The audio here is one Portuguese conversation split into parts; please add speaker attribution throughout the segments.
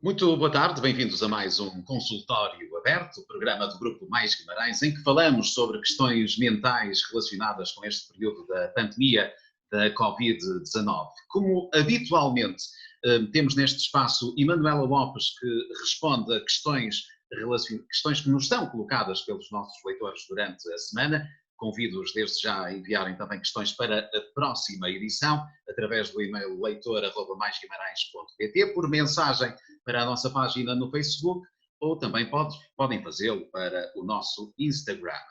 Speaker 1: Muito boa tarde, bem-vindos a mais um consultório aberto, o programa do Grupo Mais Guimarães, em que falamos sobre questões mentais relacionadas com este período da pandemia da Covid-19. Como habitualmente temos neste espaço Emanuela Lopes, que responde a questões que nos são colocadas pelos nossos leitores durante a semana. Convido-os desde já a enviarem também questões para a próxima edição, através do e-mail leitor@maisguimarães.pt, por mensagem para a nossa página no Facebook ou também podem fazê-lo para o nosso Instagram.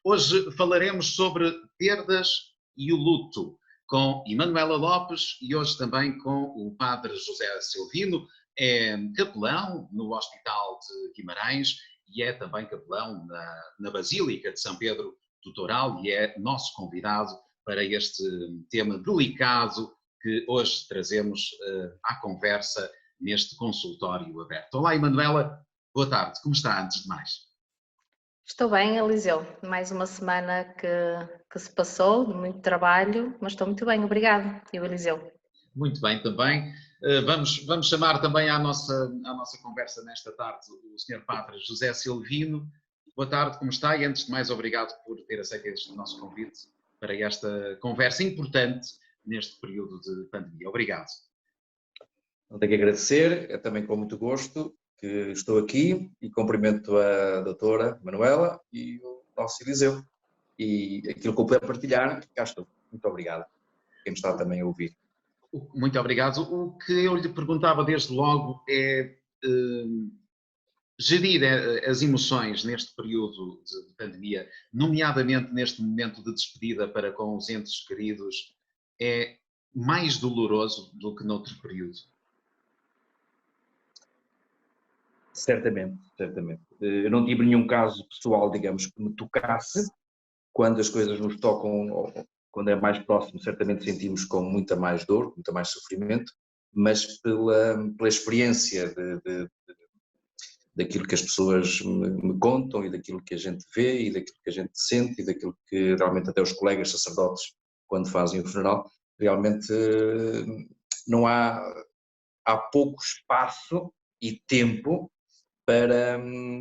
Speaker 1: Hoje falaremos sobre perdas e o luto com Emanuela Lopes e hoje também com o Padre José Silvino, é capelão no Hospital de Guimarães e é também capelão na Basílica de São Pedro do Toral e é nosso convidado para este tema delicado que hoje trazemos à conversa neste consultório aberto. Olá, Emanuela, boa tarde, como está antes de mais?
Speaker 2: Estou bem, Eliseu. Mais uma semana que se passou, de muito trabalho, mas estou muito bem, obrigado. E o Eliseu?
Speaker 1: Muito bem também. Vamos chamar também à nossa conversa nesta tarde o Sr. Padre José Silvino. Boa tarde, como está? E antes de mais, obrigado por ter aceito este nosso convite para esta conversa importante neste período de pandemia. Obrigado.
Speaker 3: Não tenho que agradecer, é também com muito gosto que estou aqui e cumprimento a doutora Manuela e o nosso Eliseu. E aquilo que eu puder partilhar, cá estou. Muito obrigado. Quem me está também a ouvir.
Speaker 1: Muito obrigado. O que eu lhe perguntava desde logo é gerir as emoções neste período de pandemia, nomeadamente neste momento de despedida para com os entes queridos, é mais doloroso do que noutro período?
Speaker 3: Certamente, certamente. Eu não tive nenhum caso pessoal, digamos, que me tocasse. Quando as coisas nos tocam, quando é mais próximo, certamente sentimos com muita mais dor, muita mais sofrimento, mas pela experiência daquilo que as pessoas me contam e daquilo que a gente vê e daquilo que a gente sente e daquilo que realmente até os colegas sacerdotes, quando fazem o funeral, realmente não há pouco espaço e tempo para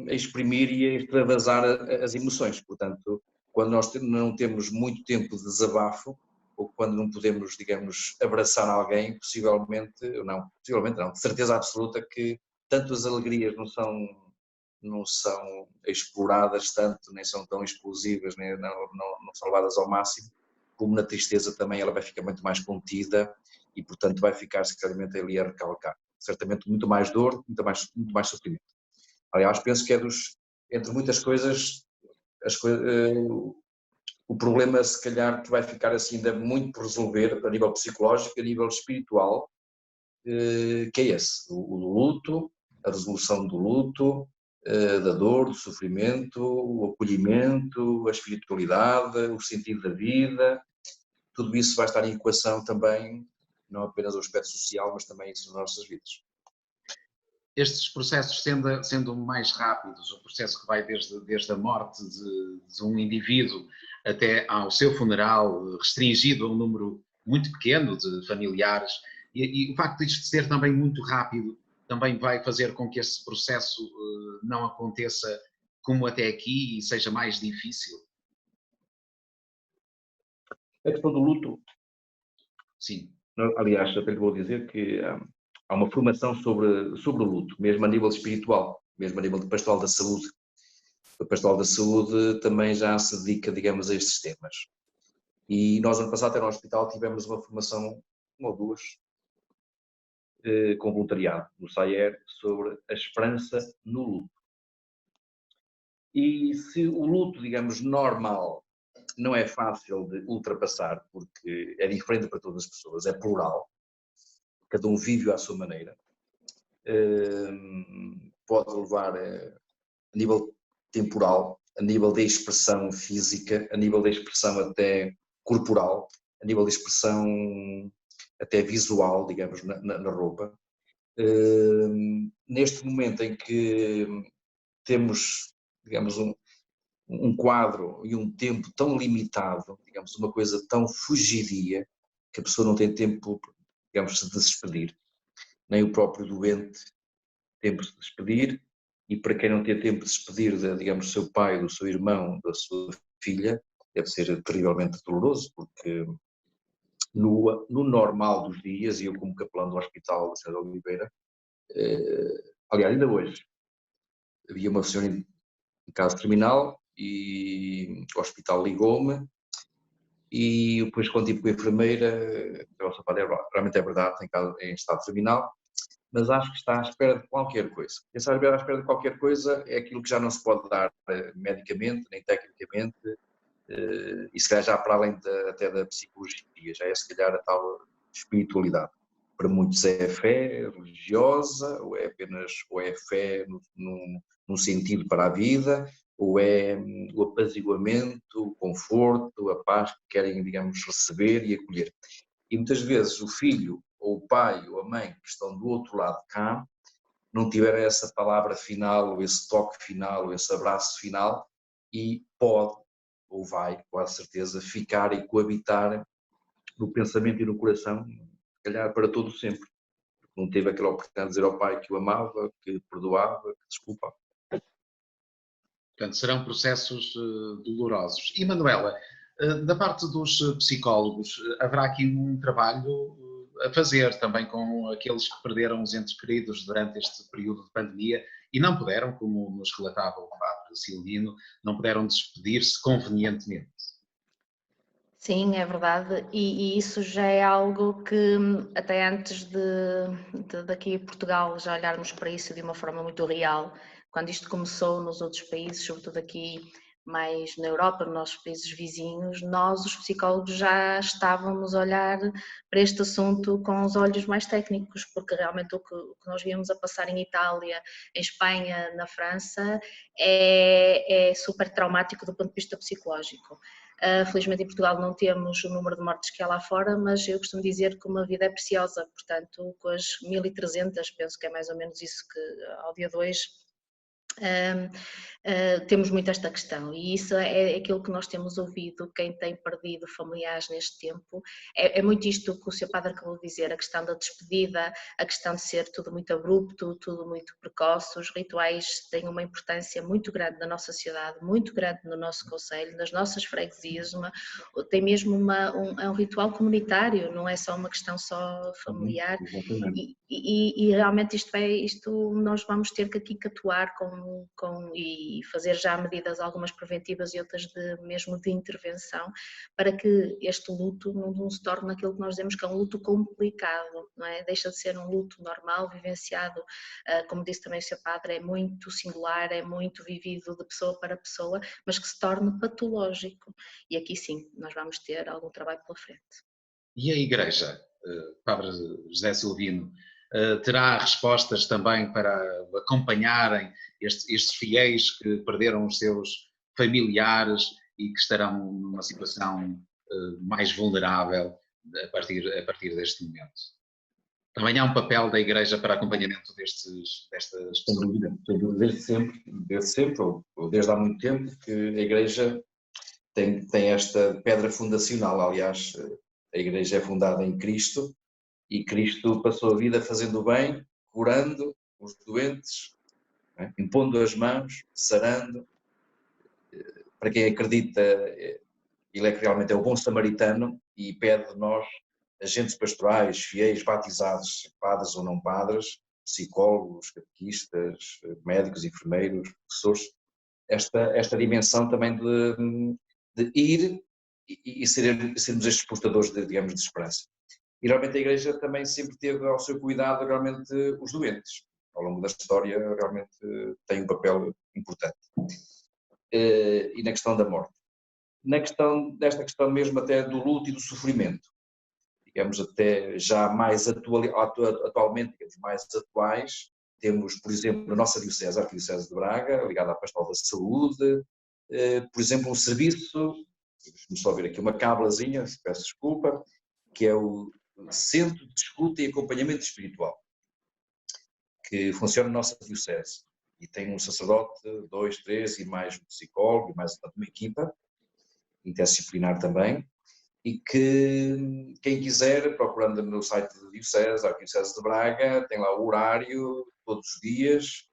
Speaker 3: exprimir e extravasar as emoções. Portanto, quando nós não temos muito tempo de desabafo, ou quando não podemos, digamos, abraçar alguém, possivelmente não, de certeza absoluta que tanto as alegrias não são exploradas tanto, nem são tão explosivas, nem não são levadas ao máximo, como na tristeza também ela vai ficar muito mais contida e, portanto, vai ficar secretamente ali a recalcar. Certamente muito mais dor, muito mais sofrimento. Aliás, penso que entre muitas coisas, o problema se calhar que vai ficar assim ainda muito por resolver a nível psicológico, a nível espiritual, que é esse, o luto, a resolução do luto, da dor, do sofrimento, o acolhimento, a espiritualidade, o sentido da vida, tudo isso vai estar em equação também, não apenas o aspecto social, mas também isso nas nossas vidas.
Speaker 1: Estes processos sendo mais rápidos, o processo que vai desde a morte de um indivíduo até ao seu funeral, restringido a um número muito pequeno de familiares, e o facto de isto ser também muito rápido, também vai fazer com que esse processo não aconteça como até aqui e seja mais difícil?
Speaker 3: A questão do luto,
Speaker 1: Sim.
Speaker 3: aliás, até lhe vou dizer que há uma formação sobre o luto, mesmo a nível espiritual, mesmo a nível de pastoral da saúde. O pastoral da saúde também já se dedica, digamos, a estes temas. E nós, ano passado, até no hospital, tivemos uma formação, uma ou duas, com voluntariado, no SAER, sobre a esperança no luto. E se o luto, digamos, normal, não é fácil de ultrapassar, porque é diferente para todas as pessoas, é plural, cada um vive à sua maneira, pode levar a nível temporal, a nível da expressão física, a nível da expressão até corporal, a nível da expressão até visual, digamos, na roupa. Neste momento em que temos, digamos, um quadro e um tempo tão limitado, digamos, uma coisa tão fugidia, que a pessoa não tem tempo, digamos, de se despedir, nem o próprio doente, tempo de se despedir, e para quem não tem tempo de se despedir, digamos, do seu pai, do seu irmão, da sua filha, deve ser terrivelmente doloroso, porque no normal dos dias, e eu como capelão do Hospital da Cidade de Oliveira, aliás, ainda hoje, havia uma senhora em caso terminal e o hospital ligou-me e depois quando tive com a enfermeira, realmente é verdade, em estado terminal, mas acho que está à espera de qualquer coisa. Essa à espera de qualquer coisa é aquilo que já não se pode dar medicamente, nem tecnicamente, e se calhar já para além até da psicologia, já é se calhar a tal espiritualidade. Para muitos é fé religiosa, ou é fé num sentido para a vida, ou é o apaziguamento, o conforto, a paz que querem, digamos, receber e acolher. E muitas vezes o filho, ou o pai, ou a mãe que estão do outro lado de cá, não tiveram essa palavra final, ou esse toque final, ou esse abraço final, e pode, ou vai, com a certeza, ficar e coabitar no pensamento e no coração, se calhar para todo sempre. Não teve aquela oportunidade de dizer ao pai que o amava, que perdoava, que desculpava.
Speaker 1: Portanto, serão processos dolorosos. E, Manuela, da parte dos psicólogos, haverá aqui um trabalho a fazer também com aqueles que perderam os entes queridos durante este período de pandemia e não puderam, como nos relatava o padre Silvino, não puderam despedir-se convenientemente.
Speaker 2: Sim, é verdade, e isso já é algo que até antes daqui a Portugal já olharmos para isso de uma forma muito real, quando isto começou nos outros países, sobretudo aqui mais na Europa, nos nossos países vizinhos, nós os psicólogos já estávamos a olhar para este assunto com os olhos mais técnicos, porque realmente o que nós víamos a passar em Itália, em Espanha, na França, é super traumático do ponto de vista psicológico. Felizmente em Portugal não temos o número de mortes que há lá fora, mas eu costumo dizer que uma vida é preciosa, portanto com as 1300, penso que é mais ou menos isso que ao dia de hoje, temos muito esta questão e isso é aquilo que nós temos ouvido, quem tem perdido familiares neste tempo, é muito isto que o Sr. Padre acabou de dizer, a questão da despedida, a questão de ser tudo muito abrupto, tudo muito precoce, os rituais têm uma importância muito grande na nossa sociedade, muito grande no nosso concelho, nas nossas freguesias, tem mesmo é um ritual comunitário, não é só uma questão só familiar e realmente isto nós vamos ter que aqui atuar e fazer já medidas, algumas preventivas e outras mesmo de intervenção, para que este luto não se torne aquilo que nós dizemos que é um luto complicado, não é? Deixa de ser um luto normal, vivenciado, como disse também o Sr. Padre, é muito singular, é muito vivido de pessoa para pessoa, mas que se torne patológico. E aqui sim, nós vamos ter algum trabalho pela frente.
Speaker 1: E a Igreja, Padre José Silvino, terá respostas também para acompanharem estes fiéis que perderam os seus familiares e que estarão numa situação mais vulnerável a partir deste momento? Também há um papel da Igreja para acompanhamento destas pessoas?
Speaker 3: Sem dúvida, desde sempre, ou desde há muito tempo, que a Igreja tem esta pedra fundacional. Aliás, a Igreja é fundada em Cristo e Cristo passou a vida fazendo o bem, curando os doentes, impondo as mãos, sarando. Para quem acredita, ele é que realmente é o bom samaritano e pede de nós, agentes pastorais, fiéis, batizados, padres ou não padres, psicólogos, catequistas, médicos, enfermeiros, professores, esta dimensão também de ir e sermos estes portadores, digamos, de esperança. E realmente a Igreja também sempre teve ao seu cuidado realmente os doentes. Ao longo da história realmente tem um papel importante. E na questão da morte. Nesta questão mesmo até do luto e do sofrimento, digamos até já mais atualmente, digamos, mais atuais, temos, por exemplo, na nossa diocese, a Arquidiocese de Braga, ligada à Pastoral da Saúde, por exemplo, um serviço, deixe-me só ver aqui uma cablazinha, peço desculpa, que é o Centro de Escuta e Acompanhamento Espiritual, que funciona na nossa diocese e tem um sacerdote, 2, 3 e mais um psicólogo e mais uma equipa interdisciplinar também, e que quem quiser, procurando no site da Diocese, a Arquidiocese de Braga, tem lá o horário, todos os dias,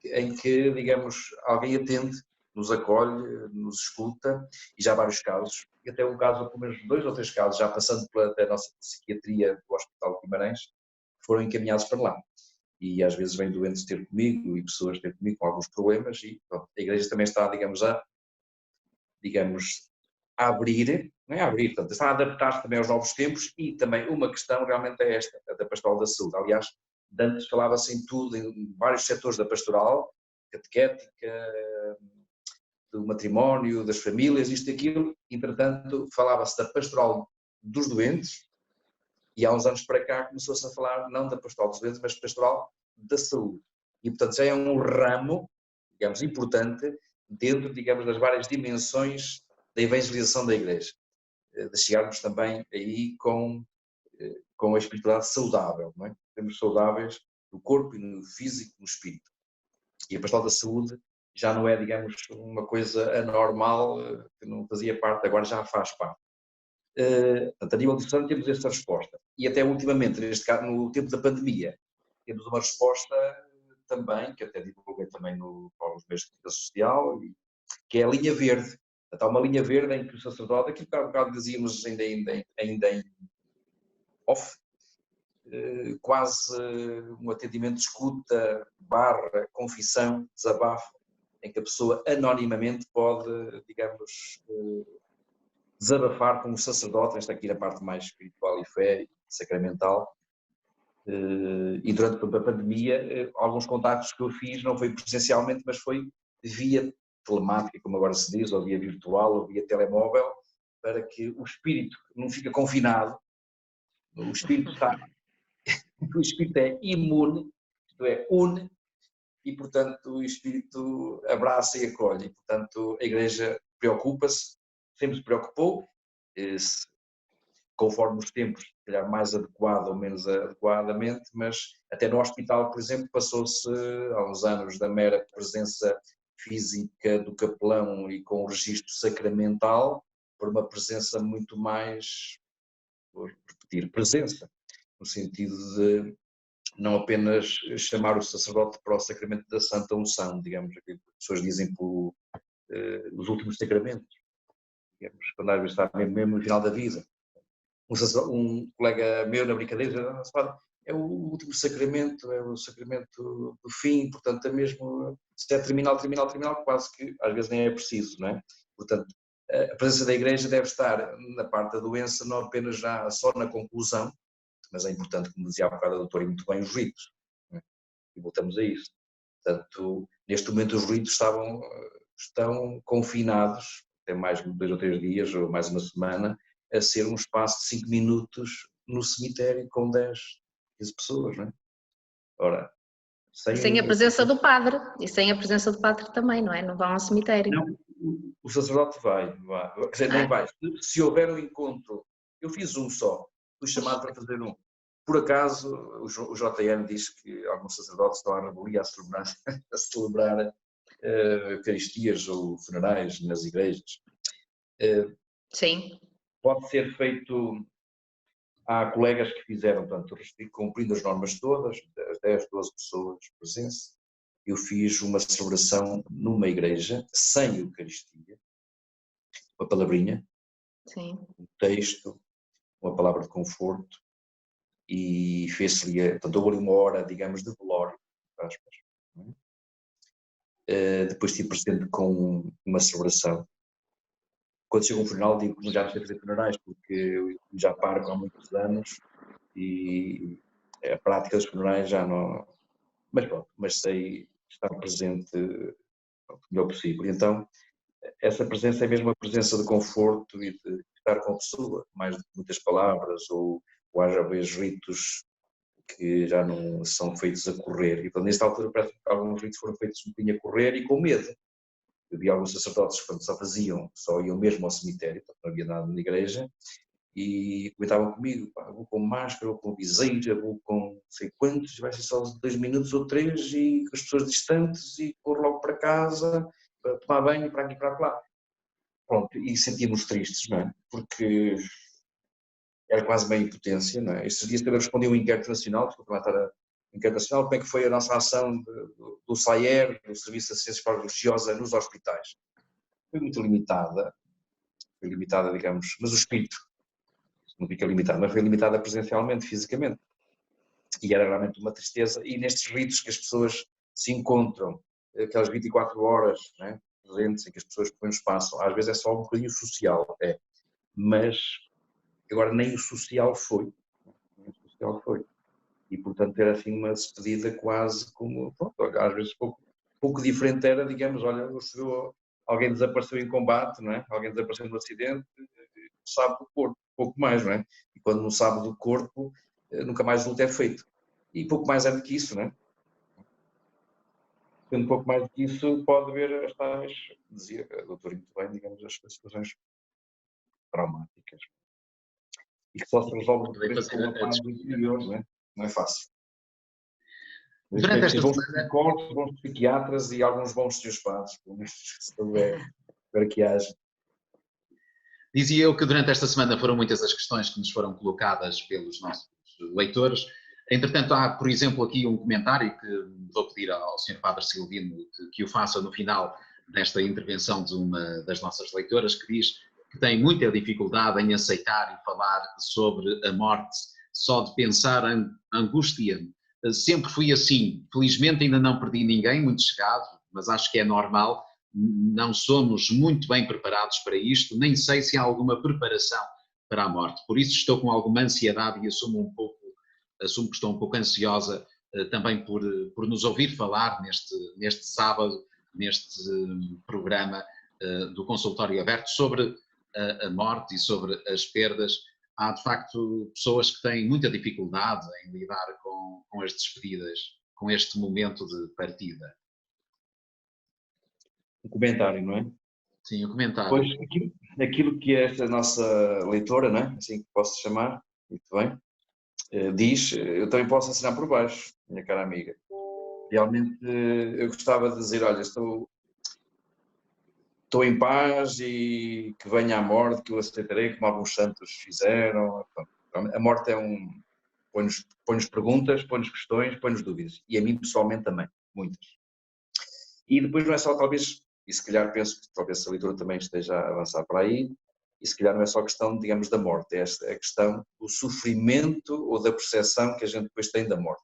Speaker 3: em que, digamos, alguém atende, nos acolhe, nos escuta, e já há vários casos, e até um caso, pelo menos 2 ou 3 casos, já passando pela até a nossa psiquiatria do Hospital de Guimarães, foram encaminhados para lá. E às vezes vêm doentes ter comigo e pessoas ter comigo com alguns problemas, e pronto, a Igreja também está, digamos, a abrir, não é a abrir, portanto, está a adaptar-se também aos novos tempos, e também uma questão realmente é esta, a da pastoral da saúde. Aliás, antes falava-se em tudo, em vários setores da pastoral, catequética, do matrimónio, das famílias, isto e aquilo. Entretanto, falava-se da pastoral dos doentes, e há uns anos para cá começou-se a falar não da pastoral dos doentes, mas pastoral da saúde. E, portanto, já é um ramo, digamos, importante dentro, digamos, das várias dimensões da evangelização da Igreja. De chegarmos também aí com a espiritualidade saudável, não é? Temos saudáveis no corpo e no físico, no espírito. E a pastoral da saúde já não é, digamos, uma coisa anormal, que não fazia parte, agora já faz parte. Portanto, a nível de saúde temos esta resposta. E até ultimamente, neste caso, no tempo da pandemia, temos uma resposta também, que até divulguei também nos meios de comunicação social, que é a linha verde. Portanto, há uma linha verde em que o sacerdote, aquilo que há um bocado dizíamos ainda em off, quase um atendimento de escuta, confissão, desabafo, em que a pessoa anonimamente pode, digamos, desabafar com o sacerdote, esta aqui na parte mais espiritual e fé e sacramental. E durante a pandemia, alguns contactos que eu fiz não foi presencialmente, mas foi via telemática, como agora se diz, ou via virtual, ou via telemóvel, para que o espírito não fica confinado, o espírito o espírito é imune, isto é, une, e portanto o espírito abraça e acolhe, e portanto a Igreja preocupa-se, sempre se preocupou, conforme os tempos, se calhar mais adequado ou menos adequadamente, mas até no hospital, por exemplo, passou-se há uns anos da mera presença física do capelão e com o registro sacramental, por uma presença muito mais, vou repetir, presença, no sentido de não apenas chamar o sacerdote para o sacramento da Santa Unção, digamos, que as pessoas dizem os últimos sacramentos, digamos, quando às vezes está mesmo no final da vida. Um colega meu na brincadeira dizia, é o último sacramento, é o sacramento do fim, portanto é mesmo, se é terminal, quase que às vezes nem é preciso, não é? Portanto, a presença da Igreja deve estar na parte da doença, não apenas já só na conclusão, mas é importante, como dizia há bocado a doutora, e muito bem, os ritos, não é? E voltamos a isso. Portanto, neste momento os ritos estão confinados, até mais de 2 ou 3 dias, ou mais uma semana, a ser um espaço de 5 minutos no cemitério com 10, 15 pessoas, não é? Ora,
Speaker 2: sem a presença do padre, e sem a presença do padre também, não é? Não vão ao cemitério.
Speaker 3: Não, o sacerdote vai, quer dizer, nem vai. Se houver um encontro, eu fiz um só, fui chamado para fazer um. Por acaso, o JN diz que alguns sacerdotes estão à revelia a celebrar eucaristias ou funerais nas igrejas.
Speaker 2: Sim.
Speaker 3: Pode ser feito, há colegas que fizeram, portanto, cumprindo as normas todas, 10, 12 pessoas de presença. Eu fiz uma celebração numa igreja, sem eucaristia, uma palavrinha,
Speaker 2: Sim.
Speaker 3: um texto, uma palavra de conforto, e fez-se, portanto, houve ali uma hora, digamos, de velório, aspas. Depois estive presente com uma celebração. Quando chega um funeral, digo que já não sei fazer funerais, porque eu já paro há muitos anos e a prática dos funerais já não... Mas pronto, mas sei estar presente o melhor possível. E então, essa presença é mesmo uma presença de conforto e de estar com a pessoa, mais do que muitas palavras, ou haja vezes ritos que já não são feitos a correr. E portanto, nesta altura, parece que alguns ritos foram feitos um bocadinho a correr e com medo. Eu vi alguns sacerdotes que só iam mesmo ao cemitério, portanto não havia nada na igreja, e comentavam comigo, vou com máscara, vou com viseira, vou com não sei quantos, vai ser só 2 minutos ou 3, e com as pessoas distantes, e corro logo para casa, para tomar banho, para aqui e para lá. Pronto, e sentíamos tristes, não é? Porque era quase bem impotência, não é? Estes dias também respondi um inquérito nacional, desculpa lá estar internacional, como é que foi a nossa ação do SAER, do Serviço de Assistência Religiosa nos hospitais. Foi muito limitada, digamos, mas o espírito não fica limitado, mas foi limitada presencialmente, fisicamente. E era realmente uma tristeza. E nestes ritos que as pessoas se encontram, aquelas 24 horas, né, presentes, em que as pessoas põem o espaço, às vezes é só um bocadinho social, mas agora nem o social foi. E, portanto, era assim uma despedida quase como, pronto, às vezes pouco diferente era, digamos, olha, alguém desapareceu em combate, não é? Alguém desapareceu no acidente, sabe do corpo, pouco mais, não é? E quando não sabe do corpo, nunca mais o luto é feito. E pouco mais é do que isso, não é? Sendo pouco mais do que isso, pode haver as tais, dizia a doutora muito bem, digamos, as situações traumáticas. E que só se resolve depois com uma paz interior, não é? Não é fácil.
Speaker 1: Durante esta
Speaker 3: bons
Speaker 1: semana...
Speaker 3: psicólogos, bons psiquiatras e alguns bons tios padres, pelo menos, para que haja.
Speaker 1: Dizia eu que durante esta semana foram muitas as questões que nos foram colocadas pelos nossos leitores. Entretanto, há, por exemplo, aqui um comentário que vou pedir ao Sr. Padre Silvino que o faça no final desta intervenção de uma das nossas leitoras, que diz que tem muita dificuldade em aceitar e falar sobre a morte, só de pensar angústia-me. Sempre fui assim. Felizmente ainda não perdi ninguém muito chegado, mas acho que é normal. Não somos muito bem preparados para isto, nem sei se há alguma preparação para a morte. Por isso estou com alguma ansiedade e assumo que estou um pouco ansiosa também por nos ouvir falar neste sábado, neste programa do Consultório Aberto sobre a morte e sobre as perdas. Há de facto pessoas que têm muita dificuldade em lidar com as despedidas, com este momento de partida.
Speaker 3: Um comentário, não é?
Speaker 1: Sim, o comentário.
Speaker 3: Pois, aquilo que esta nossa leitora, não é? Assim que posso chamar, muito bem, diz, eu também posso assinar por baixo, minha cara amiga. Realmente eu gostava de dizer, olha, estou em paz e que venha a morte, que eu aceitarei, como alguns santos fizeram. A morte é põe-nos perguntas, põe-nos questões, põe-nos dúvidas. E a mim pessoalmente também, muitas. E depois não é só, talvez, e se calhar penso que talvez a leitura também esteja a avançar para aí, e se calhar não é só a questão, digamos, da morte, é a questão do sofrimento ou da percepção que a gente depois tem da morte.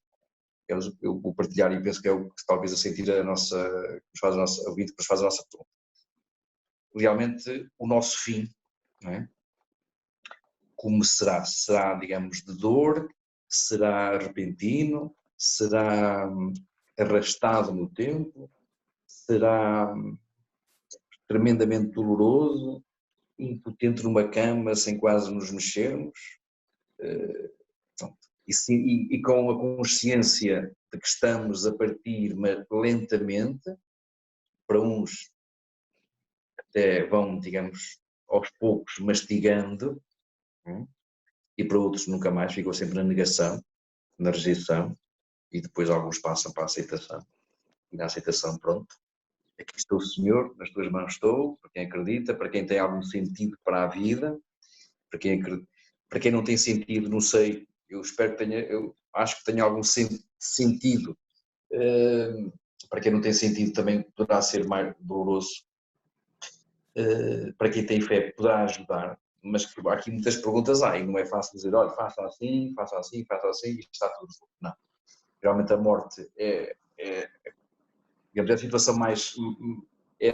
Speaker 3: Eu vou partilhar e penso que é o que talvez a sentir a nossa, que nos faz a nossa, o vídeo que nos faz a nossa pergunta. Realmente, o nosso fim, não é? Como será? Será, digamos, de dor? Será repentino? Será arrastado no tempo? Será tremendamente doloroso, impotente numa cama sem quase nos mexermos, e com a consciência de que estamos a partir, mas lentamente, para uns até vão, digamos, aos poucos mastigando, e para outros nunca mais, ficam sempre na negação, na rejeição, e depois alguns passam para a aceitação. E na aceitação, pronto, aqui estou, Senhor, nas tuas mãos estou, para quem acredita, para quem tem algum sentido para a vida, para quem não tem sentido, não sei, eu espero que tenha, eu acho que tenha algum sentido, para quem não tem sentido também poderá ser mais doloroso, para quem tem fé poderá ajudar, mas há aqui muitas perguntas e não é fácil dizer, olha, faça assim, e está tudo resolvido. Não. Realmente a morte digamos, é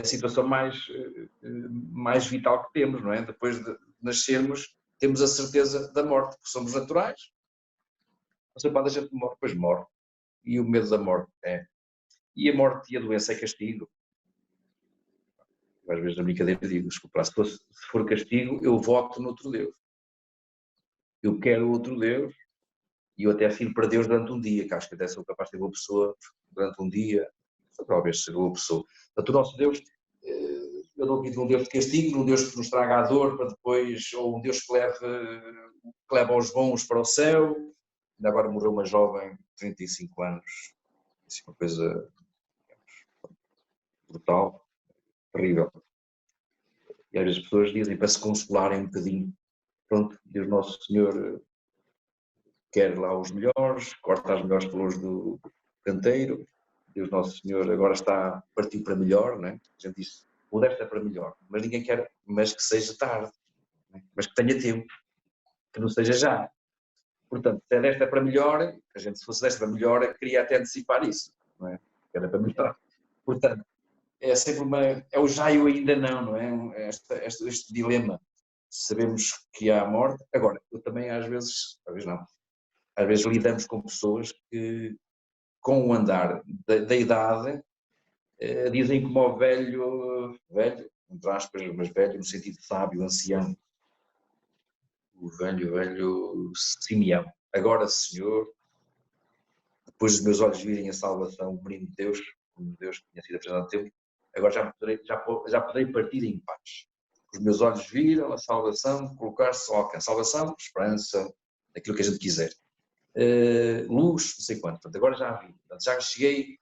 Speaker 3: a situação mais vital que temos, não é? Depois de nascermos, temos a certeza da morte, porque somos naturais. Você pode deixar de morrer, depois morre. E o medo da morte E a morte e a doença é castigo. Às vezes na brincadeira digo, desculpa, se for castigo, eu voto noutro Deus. Eu quero outro Deus e eu até sirvo para Deus durante um dia, que acho que até sou capaz de ter uma pessoa durante um dia, talvez seja uma pessoa. Portanto, o nosso Deus, eu não acredito num Deus de castigo, num Deus que nos traga a dor para depois, ou um Deus que leva os bons para o céu. Ainda agora morreu uma jovem de 35 anos, isso é uma coisa brutal, terrível. E às vezes as pessoas dizem para se consolarem um bocadinho, pronto, Deus Nosso Senhor quer lá os melhores, corta as melhores flores do canteiro. Deus Nosso Senhor agora partiu para melhor, não é? A gente diz, o desta é para melhor, mas ninguém quer, mas que seja tarde, não é? Mas que tenha tempo, que não seja já. Portanto, se é desta para melhor, a gente, se fosse desta para melhor, queria até antecipar isso, não é? Que era para melhor. Portanto, é sempre é o já e o ainda não é? Este dilema. Sabemos que há morte. Agora, eu também às vezes não, às vezes lidamos com pessoas que, com o andar da idade, dizem como o velho, entre aspas, mas velho no sentido de sábio, ancião, o velho Simeão. Agora, Senhor, depois dos meus olhos virem a salvação, o menino de Deus, como Deus tinha sido apresentado a tempo, agora já poderei partir em paz. Os meus olhos viram a salvação, colocar-se ao alcance. Salvação, esperança, aquilo que a gente quiser. Luz, não sei quanto. Portanto, agora já vi. Portanto, já cheguei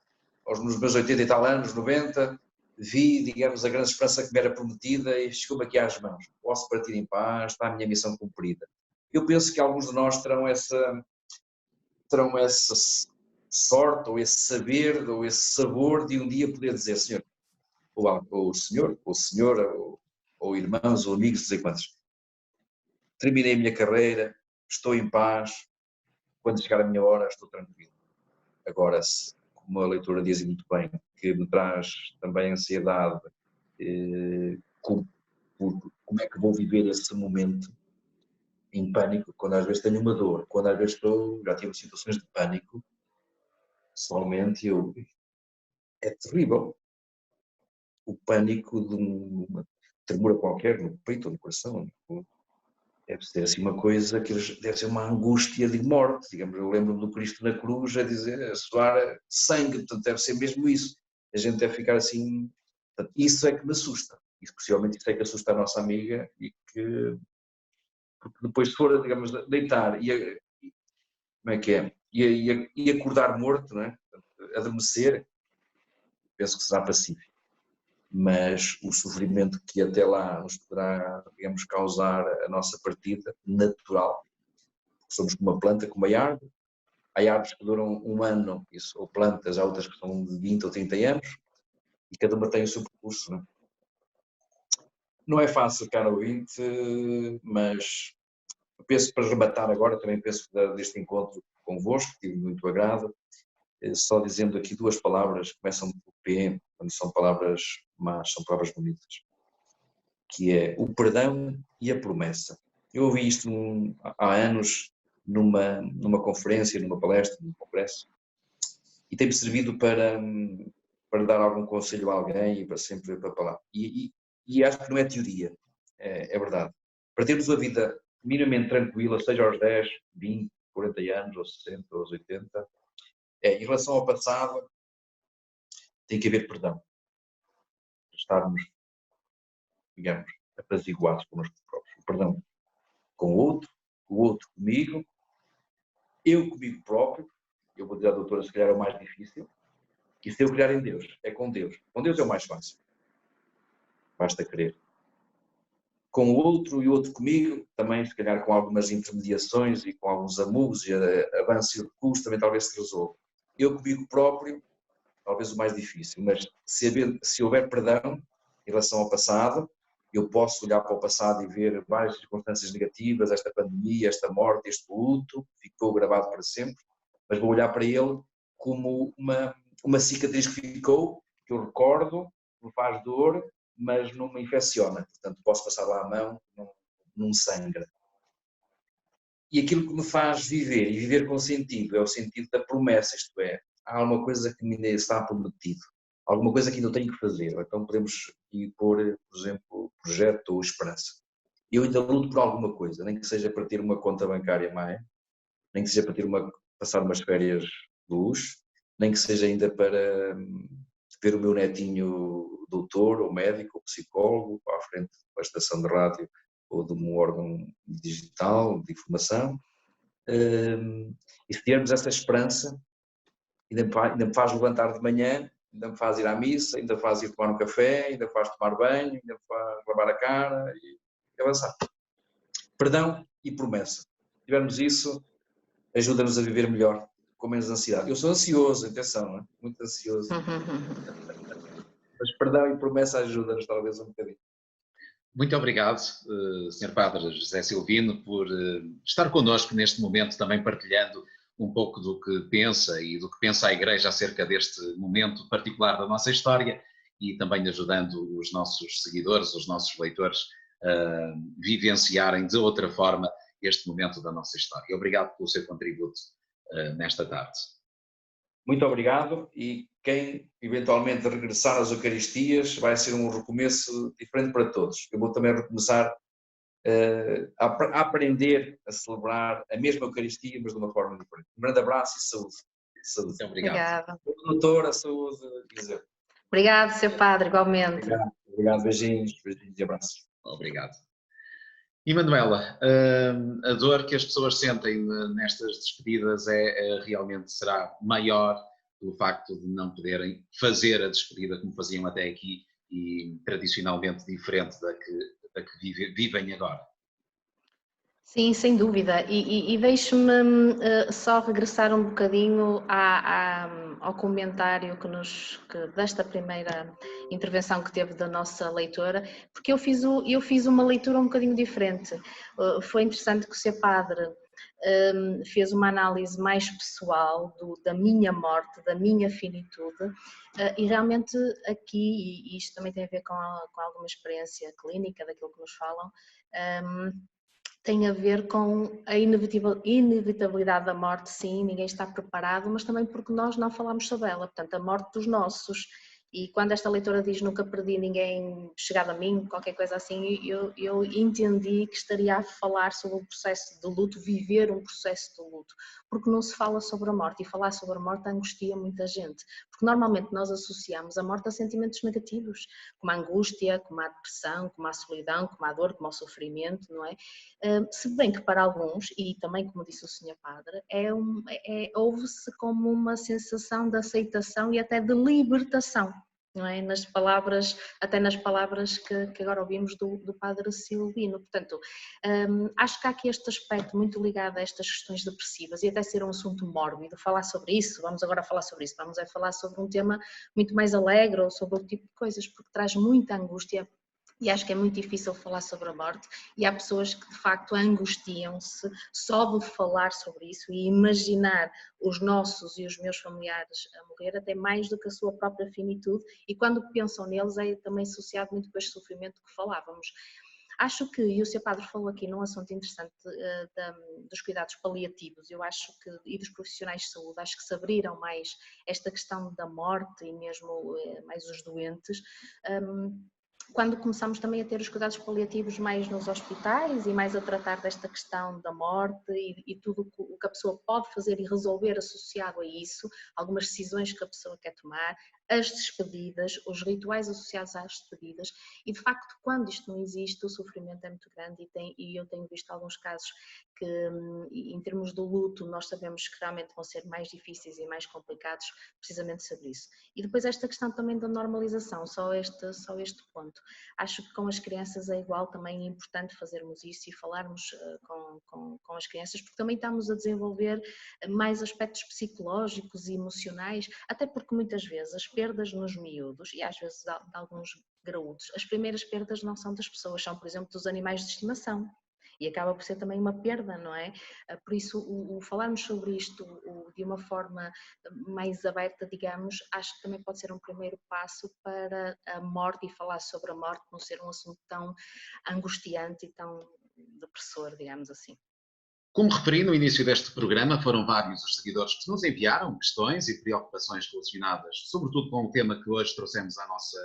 Speaker 3: nos meus 80 e tal anos, 90, vi, digamos, a grande esperança que me era prometida e chegou-me aqui às mãos. Posso partir em paz, está a minha missão cumprida. Eu penso que alguns de nós terão essa sorte, ou esse saber, ou esse sabor de um dia poder dizer, Senhor, ou senhora, ou irmãos, ou amigos, não sei quantos, terminei a minha carreira, estou em paz, quando chegar a minha hora estou tranquilo. Agora, como a leitura diz muito bem, que me traz também ansiedade, como é que vou viver esse momento em pânico, quando às vezes tenho uma dor, quando às vezes já tive situações de pânico, pessoalmente é terrível. O pânico de uma tremura qualquer no peito ou no coração, deve ser assim uma coisa que deve ser uma angústia de morte, digamos. Eu lembro-me do Cristo na cruz a suar sangue, portanto deve ser mesmo isso. A gente deve ficar assim, portanto, isso é que me assusta, isso possivelmente isso é que assusta a nossa amiga e que, porque depois se for, digamos, deitar como é que é? E acordar morto, não é? Adormecer, penso que será pacífico. Mas o sofrimento que até lá nos poderá, digamos, causar a nossa partida natural. Somos como uma planta, como uma árvore. Há árvores que duram um ano, ou plantas, há outras que são de 20 ou 30 anos, e cada uma tem o seu percurso. Não é fácil, caro ouvinte, mas penso, para rematar agora, também penso deste encontro convosco, tive muito agrado, só dizendo aqui duas palavras, começam por P, quando são palavras más, são palavras bonitas, que é o perdão e a promessa. Eu ouvi isto há anos numa conferência, numa palestra, num congresso, e tem-me servido para dar algum conselho a alguém e para sempre para falar. E acho que não é teoria, é verdade. Para termos uma vida minimamente tranquila, seja aos 10, 20, 40 anos, ou 60, ou 80, em relação ao passado, tem que haver perdão. Para estarmos, digamos, apaziguados connosco próprios. O perdão com o outro comigo, eu comigo próprio. Eu vou dizer à doutora, se calhar é o mais difícil. E se eu criar em Deus, é com Deus. Com Deus é o mais fácil. Basta querer. Com o outro e o outro comigo, também se calhar com algumas intermediações e com alguns amigos e avanço e recursos, também talvez se resolva. Eu comigo próprio, talvez o mais difícil, mas se houver perdão em relação ao passado, eu posso olhar para o passado e ver várias circunstâncias negativas, esta pandemia, esta morte, este luto, ficou gravado para sempre, mas vou olhar para ele como uma cicatriz que ficou, que eu recordo, me faz dor, mas não me infecciona. Portanto, posso passar lá a mão, não sangra. E aquilo que me faz viver, e viver com sentido, é o sentido da promessa, isto é, há alguma coisa que me está prometido, alguma coisa que ainda tenho que fazer. Então podemos ir pôr, por exemplo, projeto ou esperança. Eu ainda luto por alguma coisa, nem que seja para ter uma conta bancária mais, nem que seja para passar umas férias de luxo, nem que seja ainda para ver o meu netinho doutor, ou médico, ou psicólogo, à frente de uma estação de rádio ou de um órgão digital de informação. E se tivermos essa esperança, ainda me faz levantar de manhã, ainda me faz ir à missa, ainda me faz ir tomar um café, ainda me faz tomar banho, ainda me faz lavar a cara e avançar. Perdão e promessa. Se tivermos isso, ajuda-nos a viver melhor, com menos ansiedade. Eu sou ansioso, atenção, não é? Muito ansioso, mas perdão e promessa ajuda-nos talvez um bocadinho.
Speaker 1: Muito obrigado, Sr. Padre José Silvino, por estar connosco neste momento, também partilhando um pouco do que pensa e do que pensa a Igreja acerca deste momento particular da nossa história e também ajudando os nossos seguidores, os nossos leitores a vivenciarem de outra forma este momento da nossa história. Obrigado pelo seu contributo nesta tarde.
Speaker 3: Muito obrigado, e quem eventualmente regressar às Eucaristias vai ser um recomeço diferente para todos. Eu vou também recomeçar a aprender a celebrar a mesma Eucaristia, mas de uma forma diferente. Um grande abraço e saúde. Saúde.
Speaker 1: Muito obrigado.
Speaker 3: Doutora, saúde. Dizer.
Speaker 2: Obrigado, Sr. Padre, igualmente.
Speaker 3: Obrigado, beijinhos e abraços.
Speaker 1: Obrigado. E Manuela, a dor que as pessoas sentem nestas despedidas realmente será maior pelo facto de não poderem fazer a despedida como faziam até aqui e tradicionalmente diferente da que vivem agora.
Speaker 2: Sim, sem dúvida. E deixe-me só regressar um bocadinho ao comentário desta primeira intervenção que teve da nossa leitora, porque eu fiz uma leitura um bocadinho diferente. Foi interessante que o Sr. Padre fez uma análise mais pessoal da minha morte, da minha finitude, e realmente aqui, e isto também tem a ver com alguma experiência clínica daquilo que nos falam, tem a ver com a inevitabilidade da morte, sim, ninguém está preparado, mas também porque nós não falamos sobre ela, portanto, a morte dos nossos. E quando esta leitora diz nunca perdi ninguém chegado a mim, qualquer coisa assim, eu entendi que estaria a falar sobre o processo de luto, viver um processo de luto, porque não se fala sobre a morte, e falar sobre a morte angustia muita gente, porque normalmente nós associamos a morte a sentimentos negativos, como a angústia, como a depressão, como a solidão, como a dor, como o sofrimento, não é? Se bem que para alguns, e também como disse o Sr. Padre, ouve-se como uma sensação de aceitação e até de libertação. Não é? Até nas palavras que agora ouvimos do Padre Silvino. Portanto, acho que há aqui este aspecto muito ligado a estas questões depressivas e até ser um assunto mórbido, falar sobre isso, vamos agora falar sobre isso, vamos falar sobre um tema muito mais alegre ou sobre outro tipo de coisas, porque traz muita angústia. E acho que é muito difícil falar sobre a morte, e há pessoas que de facto angustiam-se só de falar sobre isso e imaginar os nossos e os meus familiares a morrer, até mais do que a sua própria finitude, e quando pensam neles é também associado muito com este sofrimento que falávamos. Acho que, e o Sr. Padre falou aqui num assunto interessante dos cuidados paliativos, eu acho que, e dos profissionais de saúde, acho que se abriram mais esta questão da morte e mesmo mais os doentes, quando começamos também a ter os cuidados paliativos mais nos hospitais e mais a tratar desta questão da morte e tudo o que a pessoa pode fazer e resolver associado a isso, algumas decisões que a pessoa quer tomar, as despedidas, os rituais associados às despedidas, e de facto quando isto não existe o sofrimento é muito grande e eu tenho visto alguns casos que em termos do luto nós sabemos que realmente vão ser mais difíceis e mais complicados precisamente sobre isso. E depois esta questão também da normalização, só este ponto. Acho que com as crianças é igual, também é importante fazermos isso e falarmos com as crianças, porque também estamos a desenvolver mais aspectos psicológicos e emocionais, até porque muitas vezes as perdas nos miúdos, e às vezes de alguns graúdos, as primeiras perdas não são das pessoas, são por exemplo dos animais de estimação. E acaba por ser também uma perda, não é? Por isso, o falarmos sobre isto de uma forma mais aberta, digamos, acho que também pode ser um primeiro passo para a morte, e falar sobre a morte não ser um assunto tão angustiante e tão depressor, digamos assim.
Speaker 1: Como referi no início deste programa, foram vários os seguidores que nos enviaram questões e preocupações relacionadas, sobretudo com o tema que hoje trouxemos à nossa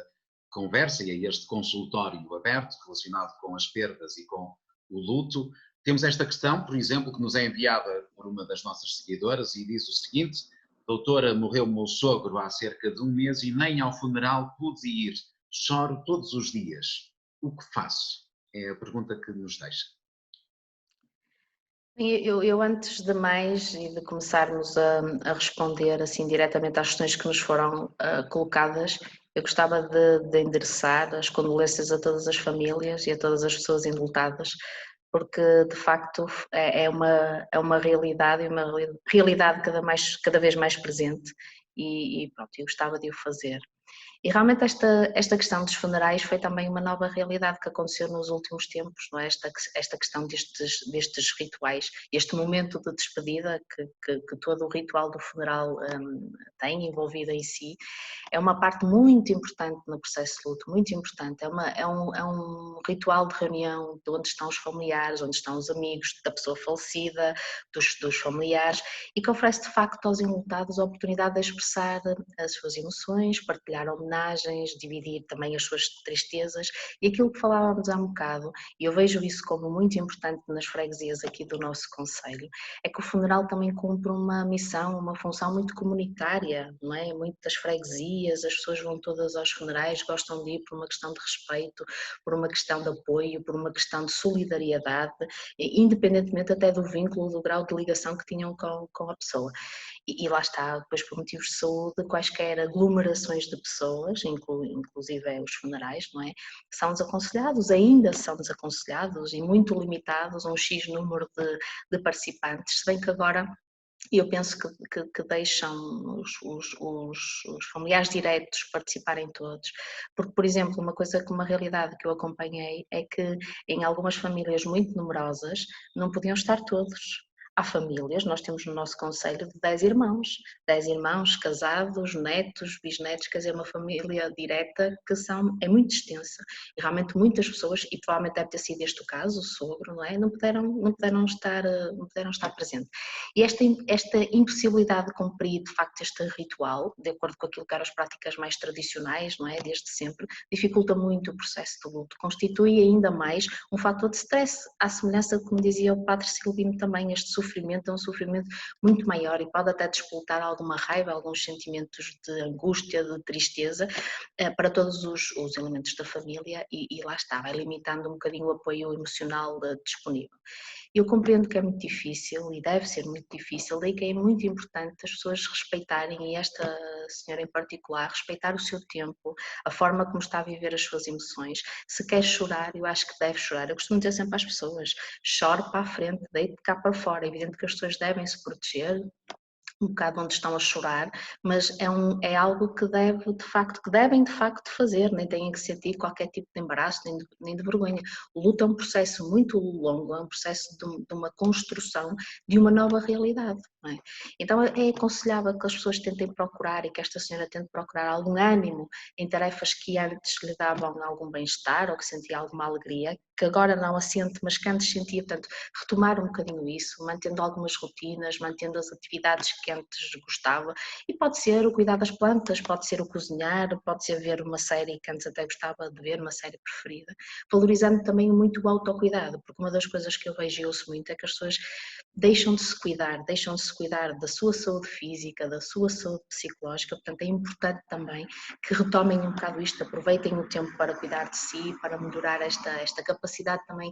Speaker 1: conversa e a este consultório aberto relacionado com as perdas e com o luto. Temos esta questão, por exemplo, que nos é enviada por uma das nossas seguidoras e diz o seguinte: doutora, morreu o meu sogro há cerca de 1 mês e nem ao funeral pude ir. Choro todos os dias. O que faço? É a pergunta que nos deixa.
Speaker 2: Eu antes de mais e de começarmos a responder assim diretamente às questões que nos foram colocadas, eu gostava de endereçar as condolências a todas as famílias e a todas as pessoas enlutadas porque de facto é uma realidade, e uma realidade cada vez mais presente e pronto, eu gostava de o fazer. E realmente esta questão dos funerais foi também uma nova realidade que aconteceu nos últimos tempos, não é? Esta questão destes rituais, este momento de despedida que todo o ritual do funeral tem envolvido em si, é uma parte muito importante no processo de luto, muito importante. É um ritual de reunião de onde estão os familiares, onde estão os amigos da pessoa falecida, dos familiares, e que oferece de facto aos enlutados a oportunidade de expressar as suas emoções, partilhar homenagens, dividir também as suas tristezas e aquilo que falávamos há um bocado, e eu vejo isso como muito importante nas freguesias aqui do nosso concelho, é que o funeral também cumpre uma missão, uma função muito comunitária, não é? Muitas freguesias, as pessoas vão todas aos funerais, gostam de ir por uma questão de respeito, por uma questão de apoio, por uma questão de solidariedade, independentemente até do vínculo, do grau de ligação que tinham com a pessoa. E lá está, depois por motivos de saúde, quaisquer aglomerações de pessoas, inclusive os funerais, não é? São desaconselhados, ainda são desaconselhados e muito limitados a um X número de participantes, se bem que agora eu penso que deixam os familiares diretos participarem todos, porque, por exemplo, uma realidade que eu acompanhei é que em algumas famílias muito numerosas não podiam estar todos. Há famílias, nós temos no nosso concelho de 10 irmãos casados, netos, bisnetos, quer dizer, uma família direta que é muito extensa e realmente muitas pessoas, e provavelmente deve ter sido este o caso, o sogro, não é? Não puderam estar presentes. E esta impossibilidade de cumprir de facto este ritual, de acordo com aquilo que eram as práticas mais tradicionais, não é? Desde sempre, dificulta muito o processo de luto, constitui ainda mais um fator de stress, à semelhança, como dizia o padre Silvino também, este sofrimento é um sofrimento muito maior e pode até despoltar alguma raiva, alguns sentimentos de angústia, de tristeza, para todos os elementos da família e lá está, vai limitando um bocadinho o apoio emocional disponível. Eu compreendo que é muito difícil e deve ser muito difícil, daí que é muito importante as pessoas respeitarem, e esta senhora em particular, respeitar o seu tempo, a forma como está a viver as suas emoções. Se quer chorar, eu acho que deve chorar. Eu costumo dizer sempre às pessoas, chore para a frente, deite cá para fora. É evidente que as pessoas devem se proteger, um bocado onde estão a chorar, mas é algo que devem de facto fazer, nem têm que sentir qualquer tipo de embaraço, nem de vergonha. O luto é um processo muito longo, é um processo de uma construção de uma nova realidade, não é? Então é aconselhável que as pessoas tentem procurar, e que esta senhora tente procurar algum ânimo em tarefas que antes lhe davam algum bem-estar ou que sentia alguma alegria, que agora não a sente, mas que antes sentia, portanto, retomar um bocadinho isso, mantendo algumas rotinas, mantendo as atividades que antes gostava, e pode ser o cuidar das plantas, pode ser o cozinhar, pode ser ver uma série que antes até gostava de ver, uma série preferida, valorizando também muito o autocuidado, porque uma das coisas que eu vejo e ouço muito é que as pessoas deixam de se cuidar da sua saúde física, da sua saúde psicológica, portanto é importante também que retomem um bocado isto, aproveitem o tempo para cuidar de si, para melhorar esta capacidade também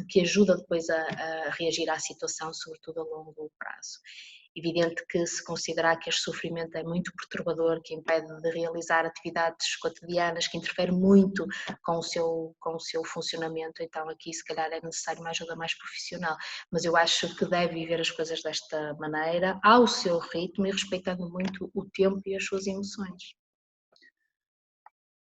Speaker 2: que ajuda depois a reagir à situação, sobretudo a longo prazo. Evidente que se considerar que este sofrimento é muito perturbador, que impede de realizar atividades cotidianas, que interfere muito com o seu funcionamento, então aqui se calhar é necessário uma ajuda mais profissional, mas eu acho que deve viver as coisas desta maneira, ao seu ritmo e respeitando muito o tempo e as suas emoções.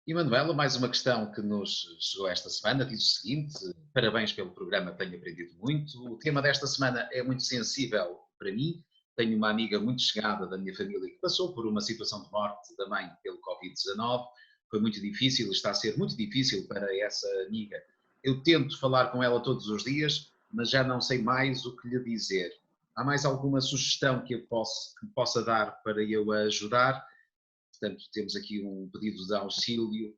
Speaker 1: E Manuela, mais uma questão que nos chegou esta semana, diz o seguinte: parabéns pelo programa, tenho aprendido muito. O tema desta semana é muito sensível para mim. Tenho uma amiga muito chegada da minha família que passou por uma situação de morte da mãe pelo Covid-19. Foi muito difícil, está a ser muito difícil para essa amiga. Eu tento falar com ela todos os dias, mas já não sei mais o que lhe dizer. Há mais alguma sugestão que possa dar para eu a ajudar? Portanto, temos aqui um pedido de auxílio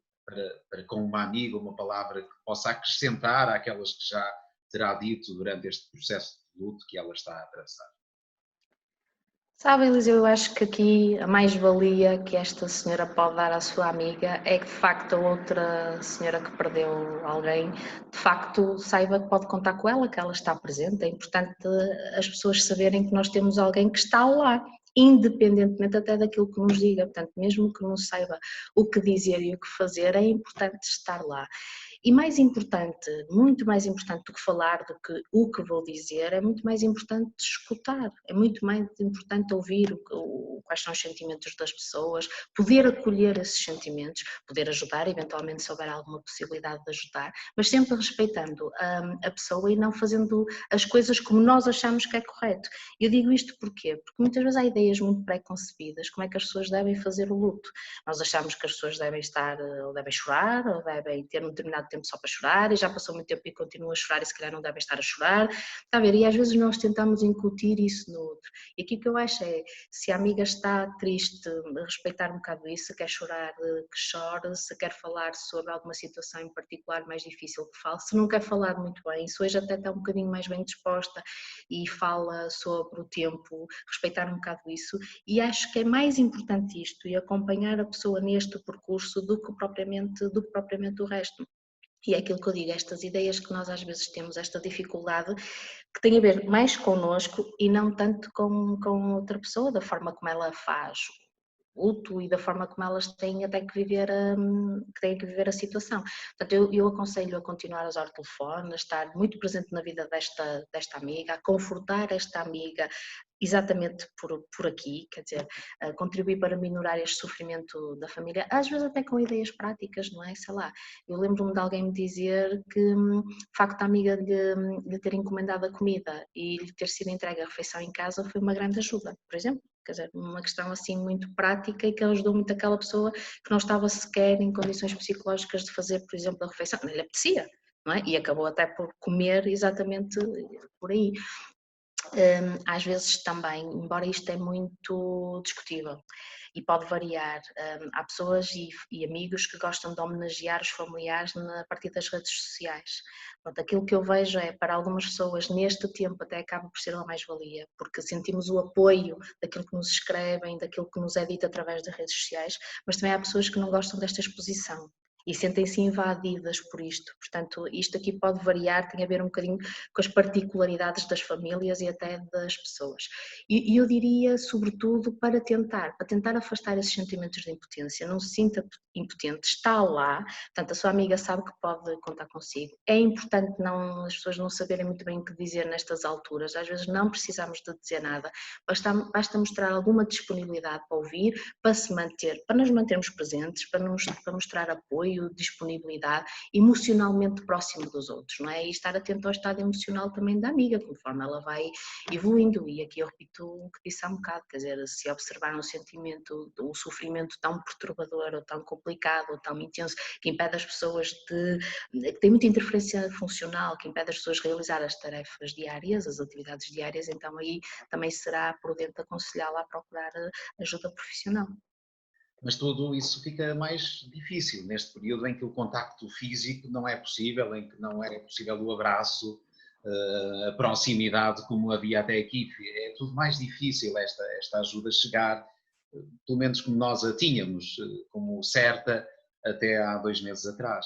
Speaker 1: para com uma amiga, uma palavra que possa acrescentar àquelas que já terá dito durante este processo de luto que ela está a atravessar.
Speaker 2: Sabe, Eliseu, eu acho que aqui a mais-valia que esta senhora pode dar à sua amiga é que, de facto, a outra senhora que perdeu alguém, de facto, saiba que pode contar com ela, que ela está presente. É importante as pessoas saberem que nós temos alguém que está lá, independentemente até daquilo que nos diga. Portanto, mesmo que não saiba o que dizer e o que fazer, é importante estar lá. E mais importante, muito mais importante do que falar do que o que vou dizer, é muito mais importante escutar, é muito mais importante ouvir quais são os sentimentos das pessoas, poder acolher esses sentimentos, poder ajudar, eventualmente se houver alguma possibilidade de ajudar, mas sempre respeitando a pessoa e não fazendo as coisas como nós achamos que é correto. Eu digo isto porquê? Porque muitas vezes há ideias muito pré-concebidas, como é que as pessoas devem fazer o luto. Nós achamos que as pessoas devem estar, ou devem chorar, ou devem ter um determinado tempo só para chorar, e já passou muito tempo e continuam a chorar e se calhar não devem estar a chorar, está a ver? E às vezes nós tentamos incutir isso no outro. E aqui o que eu acho é, se a amiga está triste, respeitar um bocado isso, se quer chorar, que chore, se quer falar sobre alguma situação em particular mais difícil que fale, se não quer falar muito bem, se hoje até está um bocadinho mais bem disposta e fala sobre o tempo, respeitar um bocado isso, e acho que é mais importante isto e acompanhar a pessoa neste percurso do que propriamente o resto. E é aquilo que eu digo, estas ideias que nós às vezes temos, esta dificuldade, que tem a ver mais connosco e não tanto com outra pessoa, da forma como ela faz luto e da forma como elas têm até que viver a situação. Portanto, eu aconselho a continuar a usar o telefone, a estar muito presente na vida desta amiga, a confortar esta amiga exatamente por aqui, quer dizer, contribuir para minorar este sofrimento da família, às vezes até com ideias práticas, não é? Sei lá, eu lembro-me de alguém me dizer que o facto da amiga lhe ter encomendado a comida e lhe ter sido entregue a refeição em casa foi uma grande ajuda, por exemplo. Quer dizer, uma questão assim muito prática e que ajudou muito aquela pessoa que não estava sequer em condições psicológicas de fazer, por exemplo, a refeição, não lhe apetecia, não é? E acabou até por comer exatamente por aí. Às vezes também, embora isto é muito discutível e pode variar, há pessoas e amigos que gostam de homenagear os familiares a partir das redes sociais. Pronto, aquilo que eu vejo é, para algumas pessoas, neste tempo até acaba por ser uma mais-valia, porque sentimos o apoio daquilo que nos escrevem, daquilo que nos é dito através das redes sociais, mas também há pessoas que não gostam desta exposição e sentem-se invadidas por isto. Portanto, isto aqui pode variar, tem a ver um bocadinho com as particularidades das famílias e até das pessoas. E eu diria, sobretudo, para tentar afastar esses sentimentos de impotência. Não se sinta impotente, está lá, portanto, a sua amiga sabe que pode contar consigo. É importante as pessoas não saberem muito bem o que dizer nestas alturas, às vezes não precisamos de dizer nada, basta mostrar alguma disponibilidade para ouvir, para se manter, para nos mantermos presentes, para mostrar apoio, disponibilidade, emocionalmente próximo dos outros, não é? E estar atento ao estado emocional também da amiga, conforme ela vai evoluindo. E aqui eu repito o que disse há um bocado, quer dizer, se observar um sentimento, um sofrimento tão perturbador, ou tão complicado, ou tão intenso, que impede as pessoas que tem muita interferência funcional, que impede as pessoas de realizar as tarefas diárias, as atividades diárias, então aí também será prudente aconselhá-la a procurar ajuda profissional.
Speaker 1: Mas tudo isso fica mais difícil neste período em que o contacto físico não é possível, em que não é possível o abraço, a proximidade como havia até aqui. É tudo mais difícil esta ajuda chegar, pelo menos como nós a tínhamos, como certa até há 2 meses atrás.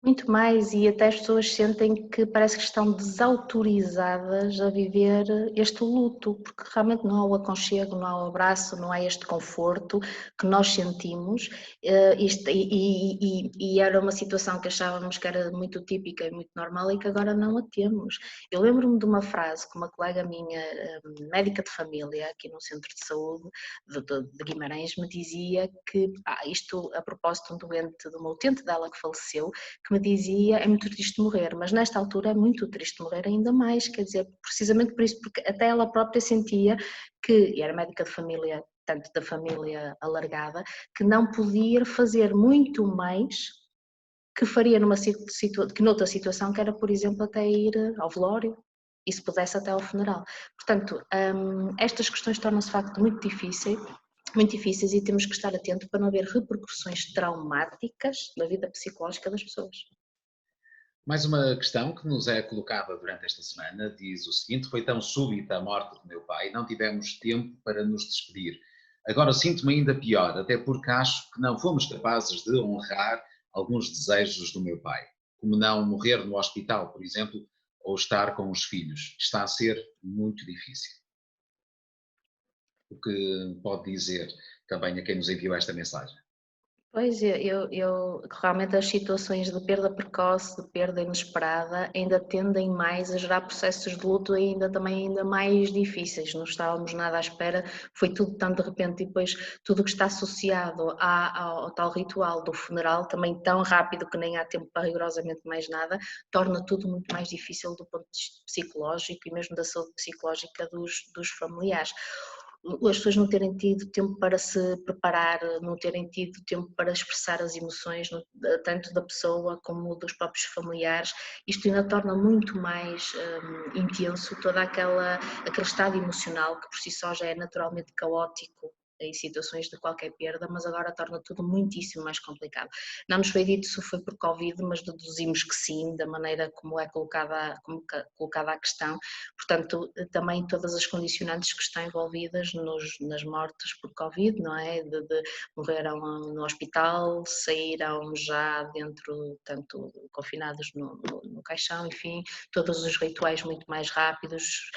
Speaker 2: Muito mais, e até as pessoas sentem que parece que estão desautorizadas a viver este luto, porque realmente não há o aconchego, não há o abraço, não há este conforto que nós sentimos, e era uma situação que achávamos que era muito típica e muito normal e que agora não a temos. Eu lembro-me de uma frase que uma colega minha, médica de família, aqui no centro de saúde de Guimarães, me dizia que, isto a propósito de uma utente dela que faleceu, que me dizia, é muito triste morrer, mas nesta altura é muito triste morrer ainda mais, quer dizer, precisamente por isso, porque até ela própria sentia que, e era médica de família, tanto da família alargada, que não podia fazer muito mais que faria que noutra situação, que era, por exemplo, até ir ao velório, e se pudesse até ao funeral. Portanto, estas questões tornam-se de facto muito difíceis e temos que estar atentos para não haver repercussões traumáticas na vida psicológica das pessoas.
Speaker 1: Mais uma questão que nos é colocada durante esta semana diz o seguinte: foi tão súbita a morte do meu pai, não tivemos tempo para nos despedir. Agora sinto-me ainda pior, até porque acho que não fomos capazes de honrar alguns desejos do meu pai, como não morrer no hospital, por exemplo, ou estar com os filhos. Está a ser muito difícil. O que pode dizer também a quem nos enviou esta mensagem?
Speaker 2: Pois, realmente as situações de perda precoce, de perda inesperada, ainda tendem mais a gerar processos de luto ainda mais difíceis. Não estávamos nada à espera, foi tudo tão de repente e depois tudo o que está associado ao tal ritual do funeral, também tão rápido que nem há tempo para rigorosamente mais nada, torna tudo muito mais difícil do ponto de vista psicológico e mesmo da saúde psicológica dos familiares. As pessoas não terem tido tempo para se preparar, não terem tido tempo para expressar as emoções, tanto da pessoa como dos próprios familiares, isto ainda torna muito mais intenso todo aquele estado emocional que por si só já é naturalmente caótico em situações de qualquer perda, mas agora torna tudo muitíssimo mais complicado. Não nos foi dito se foi por Covid, mas deduzimos que sim, da maneira como é colocada a questão. Portanto, também todas as condicionantes que estão envolvidas nas mortes por Covid, não é? De morreram no hospital, saíram já dentro, tanto confinados no caixão, enfim, todos os rituais muito mais rápidos,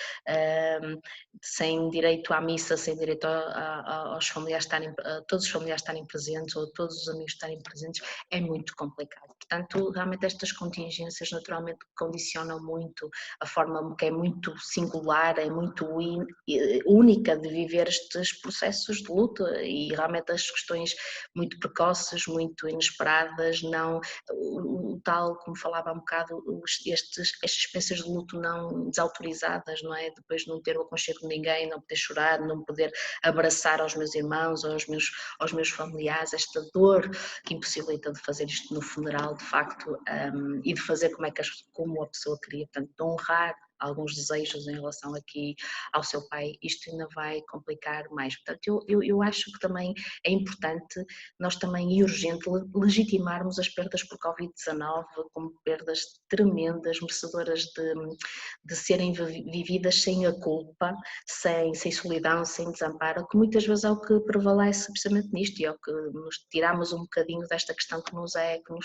Speaker 2: sem direito à missa, sem direito aos familiares estarem, a todos os familiares estarem presentes ou todos os amigos estarem presentes, é muito complicado. Portanto, realmente estas contingências naturalmente condicionam muito a forma que é muito singular, é muito única de viver estes processos de luto e realmente as questões muito precoces, muito inesperadas, não o tal, como falava há um bocado, estas experiências de luto não desautorizadas, não é? Depois de não ter o aconchego de ninguém, não poder chorar, não poder abraçar aos meus irmãos ou aos meus familiares, esta dor que impossibilita de fazer isto no funeral, de facto, e de fazer como a pessoa queria, portanto, de honrar alguns desejos em relação aqui ao seu pai, isto ainda vai complicar mais. Portanto, eu acho que também é importante nós também e urgente legitimarmos as perdas por Covid-19 como perdas tremendas, merecedoras de serem vividas sem a culpa, sem solidão, sem desamparo, que muitas vezes é o que prevalece precisamente nisto e é o que nos tiramos um bocadinho desta questão que nos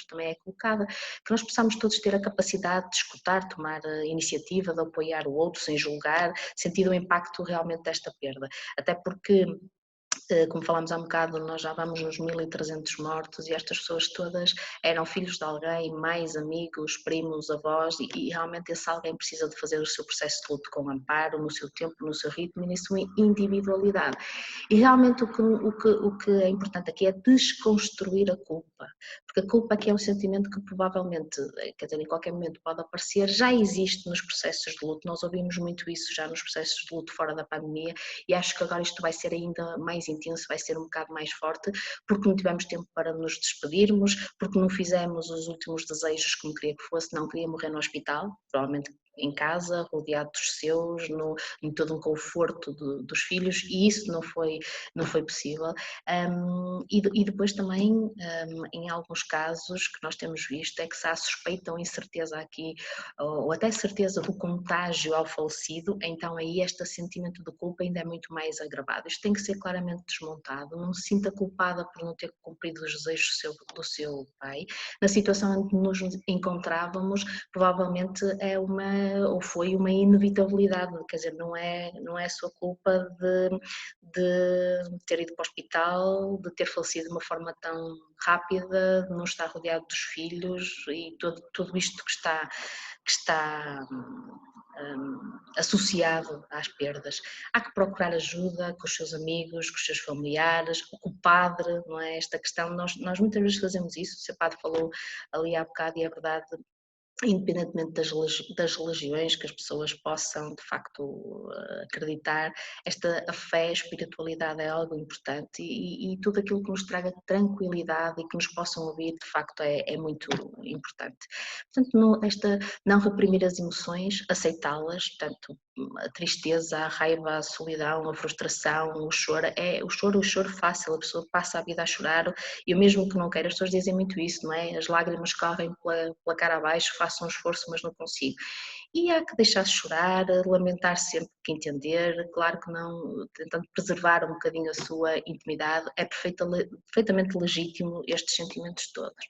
Speaker 2: também é colocada, que nós possamos todos ter a capacidade de escutar, tomar a iniciativa, de apoiar o outro sem julgar, sentir o impacto realmente desta perda, até porque como falámos há um bocado, nós já vamos nos 1300 mortos e estas pessoas todas eram filhos de alguém, mais amigos, primos, avós e realmente esse alguém precisa de fazer o seu processo de luto com amparo, no seu tempo, no seu ritmo e na sua individualidade. E realmente o que é importante aqui é desconstruir a culpa, porque a culpa que é um sentimento que provavelmente, quer dizer, em qualquer momento pode aparecer, já existe nos processos de luto, nós ouvimos muito isso já nos processos de luto fora da pandemia e acho que agora isto vai ser ainda mais intenso, vai ser um bocado mais forte, porque não tivemos tempo para nos despedirmos, porque não fizemos os últimos desejos como queria que fosse, não queria morrer no hospital, provavelmente em casa, rodeado dos seus, em todo um conforto dos filhos, e isso não foi possível. E depois também, em alguns casos que nós temos visto, é que se há suspeita ou incerteza aqui, ou até certeza do contágio ao falecido, então aí este sentimento de culpa ainda é muito mais agravado. Isto tem que ser claramente desmontado, não se sinta culpada por não ter cumprido os desejos do seu pai. Na situação em que nos encontrávamos, provavelmente ou foi uma inevitabilidade, quer dizer, não é a sua culpa de ter ido para o hospital, de ter falecido de uma forma tão rápida, de não estar rodeado dos filhos e tudo isto que está associado às perdas. Há que procurar ajuda com os seus amigos, com os seus familiares, com o padre, não é? Esta questão, nós muitas vezes fazemos isso, o seu padre falou ali há bocado e é verdade, independentemente das religiões que as pessoas possam de facto acreditar, a fé, a espiritualidade é algo importante e tudo aquilo que nos traga tranquilidade e que nos possam ouvir de facto é muito importante. Portanto, não reprimir as emoções, aceitá-las, portanto a tristeza, a raiva, a solidão, a frustração, o choro fácil, a pessoa passa a vida a chorar e eu mesmo que não queira, as pessoas dizem muito isso, não é? As lágrimas correm pela cara abaixo, faço um esforço mas não consigo. E há que deixar-se chorar, lamentar sempre que entender, claro que não, tentando preservar um bocadinho a sua intimidade, é perfeitamente legítimo estes sentimentos todos.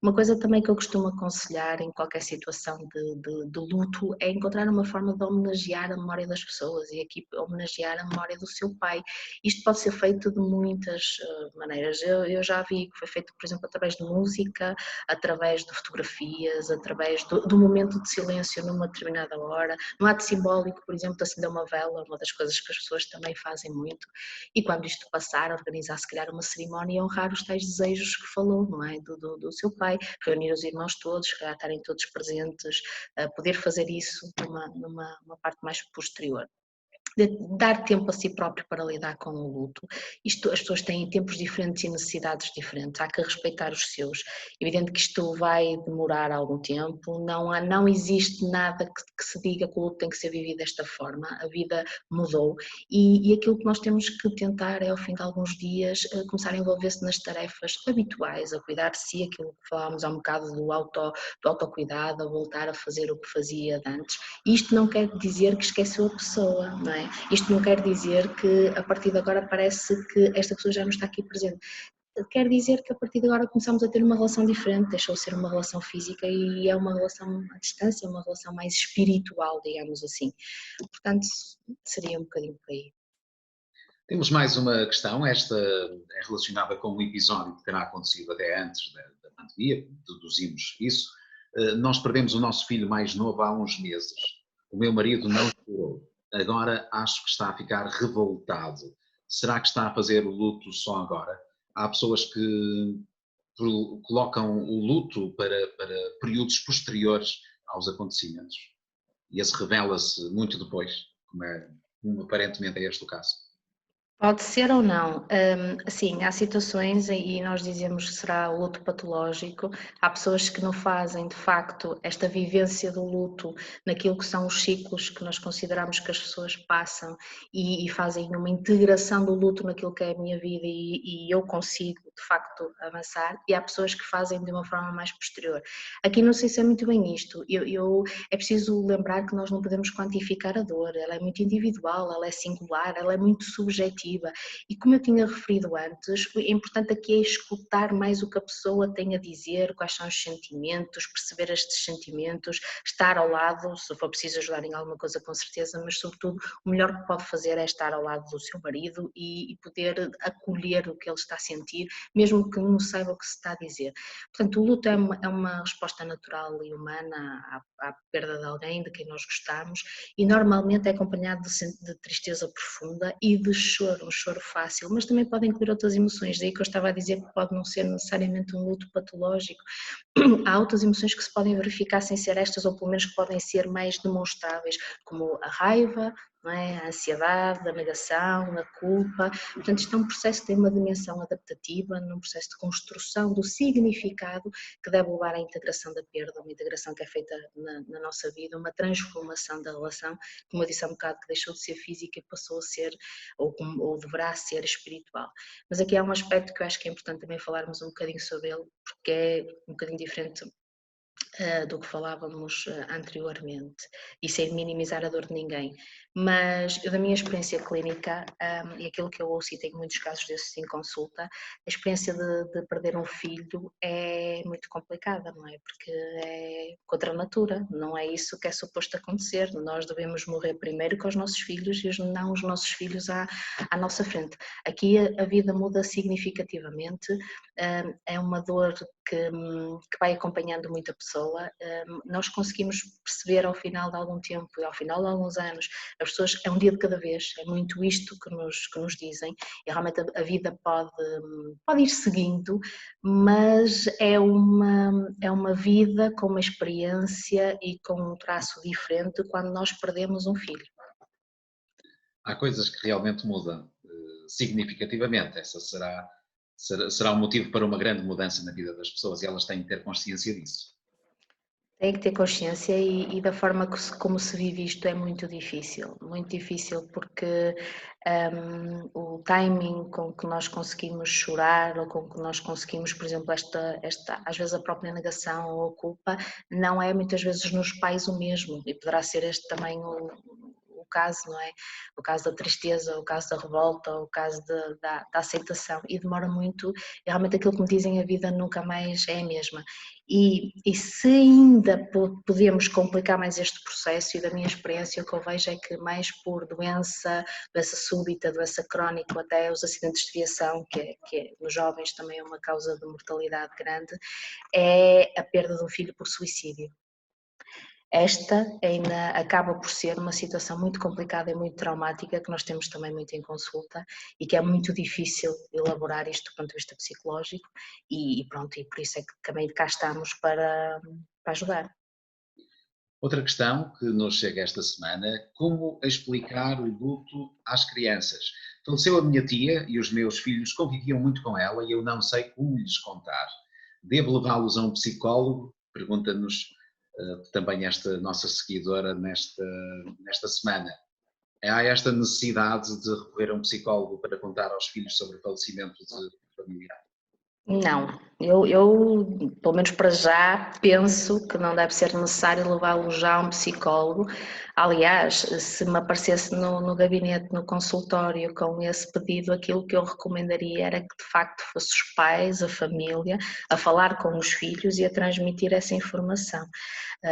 Speaker 2: Uma coisa também que eu costumo aconselhar em qualquer situação de luto é encontrar uma forma de homenagear a memória das pessoas e aqui homenagear a memória do seu pai. Isto pode ser feito de muitas maneiras. Eu já vi que foi feito, por exemplo, através de música, através de fotografias, através do momento de silêncio numa determinada hora, no ato simbólico, por exemplo, de acender uma vela, uma das coisas que as pessoas também fazem muito, e quando isto passar, organizar se calhar uma cerimónia e honrar os tais desejos que falou, não é? Do seu pai, reunir os irmãos todos, se calhar estarem todos presentes, poder fazer isso numa parte mais posterior. Dar tempo a si próprio para lidar com o luto. Isto, as pessoas têm tempos diferentes e necessidades diferentes, há que respeitar os seus. Evidente que isto vai demorar algum tempo, não existe nada que se diga que o luto tem que ser vivido desta forma, a vida mudou e aquilo que nós temos que tentar é ao fim de alguns dias começar a envolver-se nas tarefas habituais, a cuidar de si, aquilo que falámos há um bocado do autocuidado, a voltar a fazer o que fazia de antes. Isto não quer dizer que esqueceu a pessoa, não é? Isto não quer dizer que a partir de agora parece que esta pessoa já não está aqui presente. Quer dizer que a partir de agora começamos a ter uma relação diferente, deixou de ser uma relação física e é uma relação à distância, uma relação mais espiritual, digamos assim. Portanto, seria um bocadinho por aí.
Speaker 1: Temos mais uma questão, esta é relacionada com um episódio que terá acontecido até antes da pandemia, deduzimos isso. Nós perdemos o nosso filho mais novo há uns meses. O meu marido não chorou. Agora acho que está a ficar revoltado. Será que está a fazer o luto só agora? Há pessoas que colocam o luto para períodos posteriores aos acontecimentos. E esse revela-se muito depois, como aparentemente é este o caso.
Speaker 2: Pode ser ou não. Sim, há situações e nós dizemos que será o luto patológico. Há pessoas que não fazem, de facto, esta vivência do luto naquilo que são os ciclos que nós consideramos que as pessoas passam e fazem uma integração do luto naquilo que é a minha vida e eu consigo, de facto, avançar. E há pessoas que fazem de uma forma mais posterior. Aqui não sei se é muito bem isto. É preciso lembrar que nós não podemos quantificar a dor. Ela é muito individual, ela é singular, ela é muito subjetiva. E como eu tinha referido antes, o importante aqui é escutar mais o que a pessoa tem a dizer, quais são os sentimentos, perceber estes sentimentos, estar ao lado, se for preciso ajudar em alguma coisa com certeza, mas sobretudo o melhor que pode fazer é estar ao lado do seu marido e poder acolher o que ele está a sentir, mesmo que não saiba o que se está a dizer. Portanto, o luto é uma resposta natural e humana à perda de alguém, de quem nós gostamos, e normalmente é acompanhado de tristeza profunda e de choro, um choro fácil, mas também pode incluir outras emoções, daí que eu estava a dizer que pode não ser necessariamente um luto patológico. Há outras emoções que se podem verificar sem ser estas, ou pelo menos que podem ser mais demonstráveis, como a raiva, não é? A ansiedade, a negação, a culpa. Portanto, isto é um processo que tem uma dimensão adaptativa, num processo de construção do significado que deve levar à integração da perda, uma integração que é feita na nossa vida, uma transformação da relação, como eu disse há um bocado, que deixou de ser física e passou a ser, ou deverá ser espiritual. Mas aqui há um aspecto que eu acho que é importante também falarmos um bocadinho sobre ele, porque é um bocadinho diferente do que falávamos anteriormente, e sem minimizar a dor de ninguém. Mas eu, da minha experiência clínica, e aquilo que eu ouço e tenho muitos casos desses em consulta, a experiência de perder um filho é muito complicada, não é? Porque é contra a natura, não é isso que é suposto acontecer. Nós devemos morrer primeiro com os nossos filhos e não os nossos filhos à nossa frente. Aqui a vida muda significativamente, é uma dor que vai acompanhando muito a pessoa. Nós conseguimos perceber ao final de algum tempo e ao final de alguns anos, as pessoas, é um dia de cada vez, é muito isto que nos dizem, e realmente a vida pode ir seguindo, mas é uma vida com uma experiência e com um traço diferente quando nós perdemos um filho.
Speaker 1: Há coisas que realmente mudam significativamente, essa será um motivo para uma grande mudança na vida das pessoas e elas têm que ter consciência disso.
Speaker 2: Tem que ter consciência e da forma como se vive isto é muito difícil porque o timing com que nós conseguimos chorar ou com que nós conseguimos, por exemplo, esta às vezes a própria negação ou a culpa, não é muitas vezes nos pais o mesmo e poderá ser este também o caso, não é? O caso da tristeza, o caso da revolta, o caso da aceitação, e demora muito, e realmente aquilo que me dizem, a vida nunca mais é a mesma. E se ainda podemos complicar mais este processo, e da minha experiência o que eu vejo é que mais por doença súbita, doença crónica, até os acidentes de viação, que nos jovens também é uma causa de mortalidade grande, é a perda de um filho por suicídio. Esta ainda acaba por ser uma situação muito complicada e muito traumática, que nós temos também muito em consulta, e que é muito difícil elaborar isto do ponto de vista psicológico, e pronto, e por isso é que também cá estamos para ajudar.
Speaker 1: Outra questão que nos chega esta semana: como explicar o luto às crianças? Faleceu a minha tia e os meus filhos conviviam muito com ela e eu não sei como lhes contar. Devo levá-los a um psicólogo? Pergunta-nos também esta nossa seguidora nesta semana. Há esta necessidade de recorrer a um psicólogo para contar aos filhos sobre o falecimento de familiar?
Speaker 2: Não, eu, pelo menos para já, penso que não deve ser necessário levá-lo já a um psicólogo. Aliás, se me aparecesse no gabinete, no consultório, com esse pedido, aquilo que eu recomendaria era que de facto fossem os pais, a família, a falar com os filhos e a transmitir essa informação.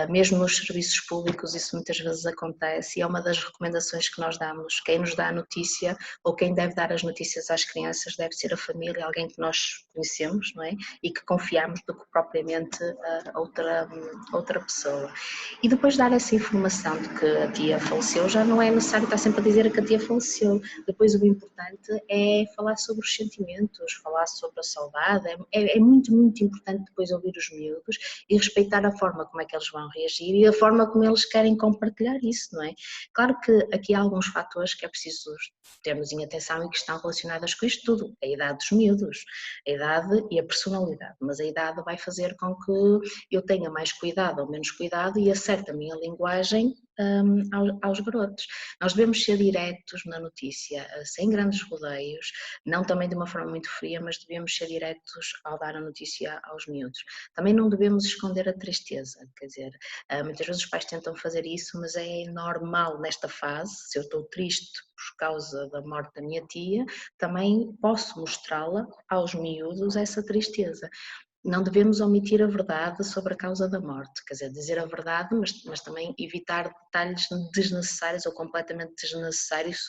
Speaker 2: Mesmo nos serviços públicos isso muitas vezes acontece, e é uma das recomendações que nós damos. Quem nos dá a notícia, ou quem deve dar as notícias às crianças, deve ser a família, alguém que nós conhecemos, não é? E que confiamos, do que propriamente outra pessoa. E depois dar essa informação de que a tia faleceu, já não é necessário estar sempre a dizer que a tia faleceu. Depois o importante é falar sobre os sentimentos, falar sobre a saudade. É muito, muito importante depois ouvir os miúdos e respeitar a forma como é que eles vão reagir e a forma como eles querem compartilhar isso, não é? Claro que aqui há alguns fatores que é preciso termos em atenção e que estão relacionados com isto tudo: a idade dos miúdos, a idade e a personalidade, mas a idade vai fazer com que eu tenha mais cuidado ou menos cuidado e acerte a minha linguagem aos garotos. Nós devemos ser diretos na notícia, sem grandes rodeios, não também de uma forma muito fria, mas devemos ser diretos ao dar a notícia aos miúdos. Também não devemos esconder a tristeza, quer dizer, muitas vezes os pais tentam fazer isso, mas é normal nesta fase. Se eu estou triste por causa da morte da minha tia, também posso mostrá-la aos miúdos, essa tristeza. Não devemos omitir a verdade sobre a causa da morte, quer dizer, dizer a verdade, mas também evitar detalhes desnecessários ou completamente desnecessários,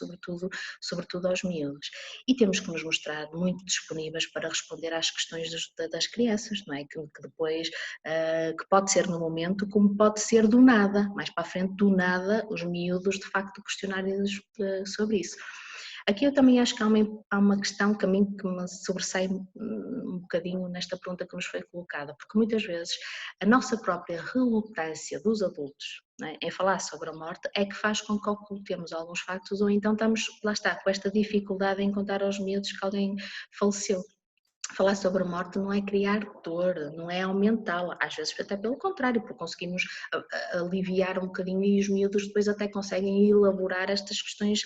Speaker 2: sobretudo aos miúdos. E temos que nos mostrar muito disponíveis para responder às questões das crianças, não é? Que depois, que pode ser no momento, como pode ser do nada, mais para a frente, do nada, os miúdos de facto questionarem sobre isso. Aqui eu também acho que há uma questão que a mim que me sobressai um bocadinho nesta pergunta que nos foi colocada, porque muitas vezes a nossa própria relutância dos adultos, não é, em falar sobre a morte é que faz com que ocultemos alguns factos, ou então estamos, lá está, com esta dificuldade em contar aos miúdos que alguém faleceu. Falar sobre a morte não é criar dor, não é aumentá-la, às vezes até pelo contrário, porque conseguimos aliviar um bocadinho, e os miúdos depois até conseguem elaborar estas questões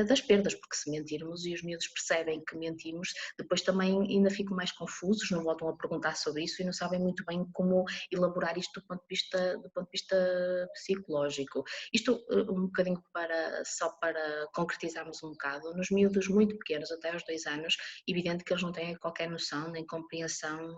Speaker 2: das perdas, porque se mentirmos e os miúdos percebem que mentimos, depois também ainda ficam mais confusos, não voltam a perguntar sobre isso e não sabem muito bem como elaborar isto do ponto de vista psicológico. Isto um bocadinho só para concretizarmos um bocado, nos miúdos muito pequenos, até aos 2 anos, evidente que eles não têm qualquer noção nem compreensão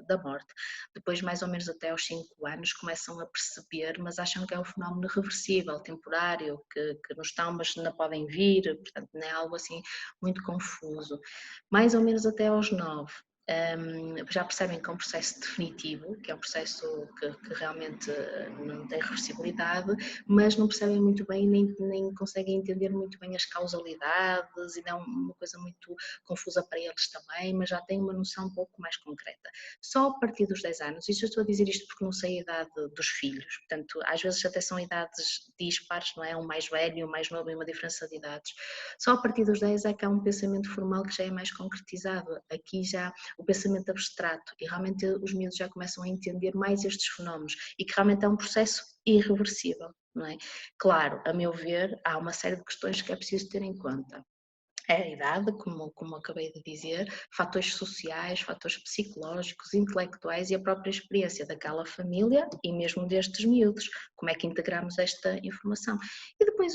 Speaker 2: da morte. Depois, mais ou menos até aos 5 anos, começam a perceber, mas acham que é um fenómeno reversível, temporário, que não estão, mas não podem vir, portanto não é algo assim muito confuso. Mais ou menos até aos 9. Já percebem que é um processo definitivo, que é um processo que realmente não tem reversibilidade, mas não percebem muito bem, nem conseguem entender muito bem as causalidades, e é uma coisa muito confusa para eles também, mas já têm uma noção um pouco mais concreta. Só a partir dos 10 anos, e eu estou a dizer isto porque não sei a idade dos filhos, portanto às vezes até são idades dispares, não é? Um mais velho e um mais novo, e uma diferença de idades. Só a partir dos 10 é que há um pensamento formal que já é mais concretizado. Aqui já o pensamento abstrato, e realmente os miúdos já começam a entender mais estes fenómenos, e que realmente é um processo irreversível, não é? Claro, a meu ver, há uma série de questões que é preciso ter em conta. É a idade, como acabei de dizer, fatores sociais, fatores psicológicos, intelectuais e a própria experiência daquela família e mesmo destes miúdos, como é que integramos esta informação. E depois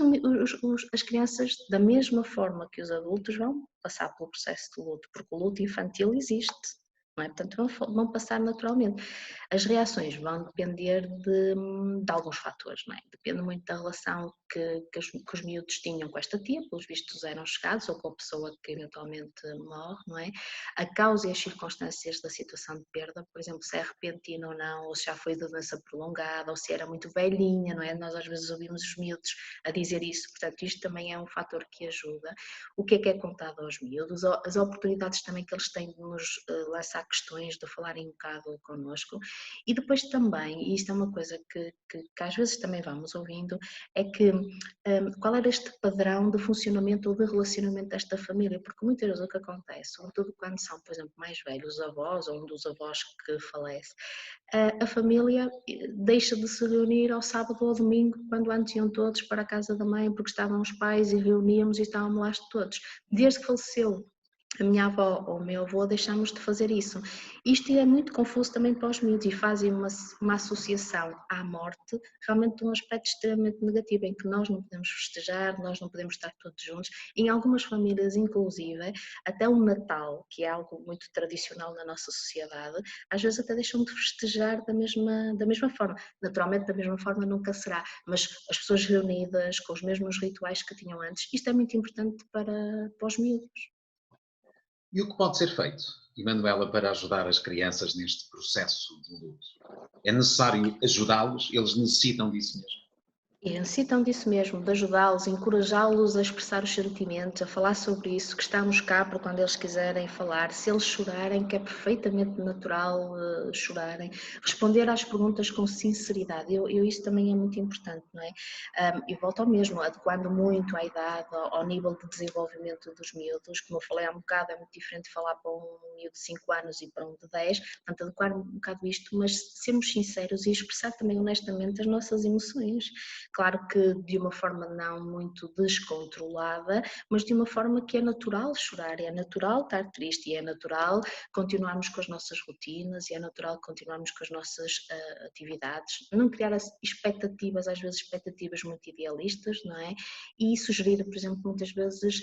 Speaker 2: as crianças, da mesma forma que os adultos, vão passar pelo processo de luto, porque o luto infantil existe, não é? Portanto, vão passar naturalmente. As reações vão depender de alguns fatores, não é? Depende muito da relação que os miúdos tinham com esta tia, pelos vistos eram chegados, ou com a pessoa que eventualmente morre, não é? A causa e as circunstâncias da situação de perda, por exemplo, se é repentina ou não, ou se já foi de doença prolongada, ou se era muito velhinha, não é? Nós às vezes ouvimos os miúdos a dizer isso, portanto isto também é um fator que ajuda. O que é contado aos miúdos, as oportunidades também que eles têm de nos lançar questões, de falarem um bocado connosco. E depois também, e isto é uma coisa que às vezes também vamos ouvindo, é que qual era este padrão de funcionamento ou de relacionamento desta família, porque muitas vezes o que acontece, sobretudo quando são, por exemplo, mais velhos, os avós ou um dos avós que falece, a família deixa de se reunir ao sábado ou ao domingo, quando antes iam todos para a casa da mãe, porque estavam os pais e reuníamos e estávamos lá todos. Desde que faleceu a minha avó ou o meu avô, deixámos de fazer isso. Isto é muito confuso também para os miúdos e fazem uma associação à morte realmente de um aspecto extremamente negativo, em que nós não podemos festejar, nós não podemos estar todos juntos. Em algumas famílias, inclusive, até o Natal, que é algo muito tradicional na nossa sociedade, às vezes até deixam de festejar da mesma forma. Naturalmente, da mesma forma nunca será, mas as pessoas reunidas com os mesmos rituais que tinham antes, isto é muito importante para os miúdos.
Speaker 1: E o que pode ser feito, Emanuela, para ajudar as crianças neste processo de luto? É necessário ajudá-los? Eles necessitam disso mesmo?
Speaker 2: E necessitam disso mesmo, de ajudá-los, encorajá-los a expressar os sentimentos, a falar sobre isso, que estamos cá para quando eles quiserem falar, se eles chorarem, que é perfeitamente natural chorarem, responder às perguntas com sinceridade, isso também é muito importante, não é? E volto ao mesmo, adequando muito à idade, ao nível de desenvolvimento dos miúdos, como eu falei há um bocado, é muito diferente falar para um miúdo de 5 anos e para um de 10, portanto adequar um bocado isto, mas sermos sinceros e expressar também honestamente as nossas emoções. Claro que de uma forma não muito descontrolada, mas de uma forma que é natural chorar, é natural estar triste e é natural continuarmos com as nossas rotinas e é natural continuarmos com as nossas atividades, não criar expectativas, às vezes expectativas muito idealistas, não é? E sugerir, por exemplo, muitas vezes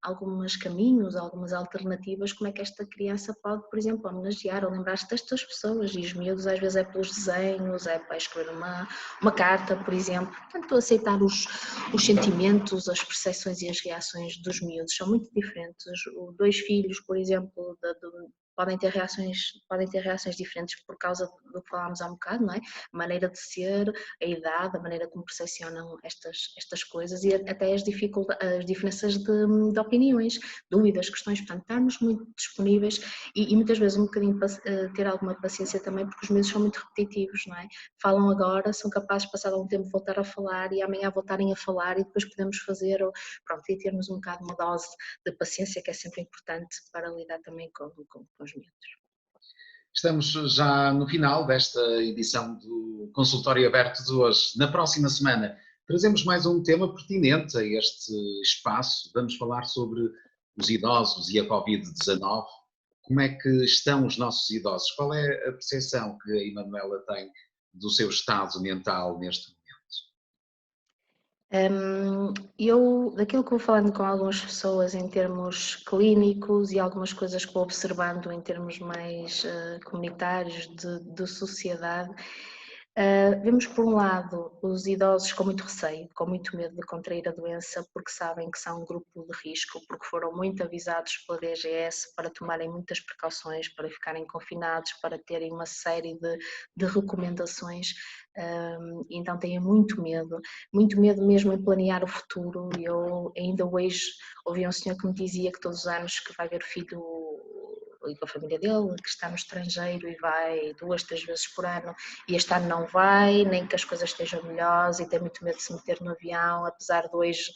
Speaker 2: alguns caminhos, algumas alternativas, como é que esta criança pode, por exemplo, homenagear ou lembrar-se destas pessoas, e os miúdos às vezes é pelos desenhos, é para escrever uma carta, por exemplo. Portanto, aceitar os sentimentos, as percepções e as reações dos miúdos são muito diferentes. Dois filhos, por exemplo, podem ter reações diferentes por causa do que falámos há um bocado, não é? A maneira de ser, a idade, a maneira como percepcionam estas coisas e até as diferenças de opiniões, dúvidas, questões, portanto, estarmos muito disponíveis e muitas vezes um bocadinho ter alguma paciência também, porque os meses são muito repetitivos, não é? Falam agora, são capazes de passar algum tempo voltar a falar e amanhã voltarem a falar e depois podemos fazer, pronto, e termos um bocado uma dose de paciência que é sempre importante para lidar também com os miúdos.
Speaker 1: Estamos já no final desta edição do Consultório Aberto de hoje. Na próxima semana trazemos mais um tema pertinente a este espaço. Vamos falar sobre os idosos e a Covid-19. Como é que estão os nossos idosos? Qual é a percepção que a Emanuela tem do seu estado mental neste momento?
Speaker 2: Daquilo que vou falando com algumas pessoas em termos clínicos e algumas coisas que vou observando em termos mais comunitários de sociedade, vemos por um lado os idosos com muito receio, com muito medo de contrair a doença porque sabem que são um grupo de risco, porque foram muito avisados pela DGS para tomarem muitas precauções, para ficarem confinados, para terem uma série de recomendações, então têm muito medo mesmo em planear o futuro. Eu ainda hoje ouvi um senhor que me dizia que todos os anos que vai ver o filho e com a família dele, que está no estrangeiro e vai 2, 3 vezes por ano e este ano não vai, nem que as coisas estejam melhores e tem muito medo de se meter no avião, apesar de hoje,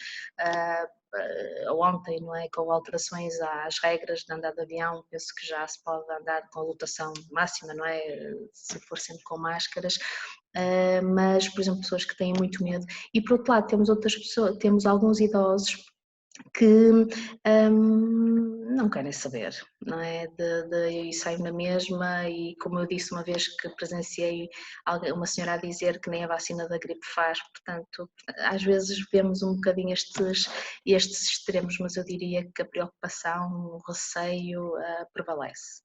Speaker 2: ontem, não é, com alterações às regras de andar de avião, penso que já se pode andar com a lotação máxima, não é, se for sempre com máscaras, mas, por exemplo, pessoas que têm muito medo. E por outro lado temos outras pessoas, temos alguns idosos que não querem saber, não é? E saio na mesma e, como eu disse uma vez que presenciei uma senhora a dizer que nem a vacina da gripe faz, portanto, às vezes vemos um bocadinho estes extremos, mas eu diria que a preocupação, o receio prevalece.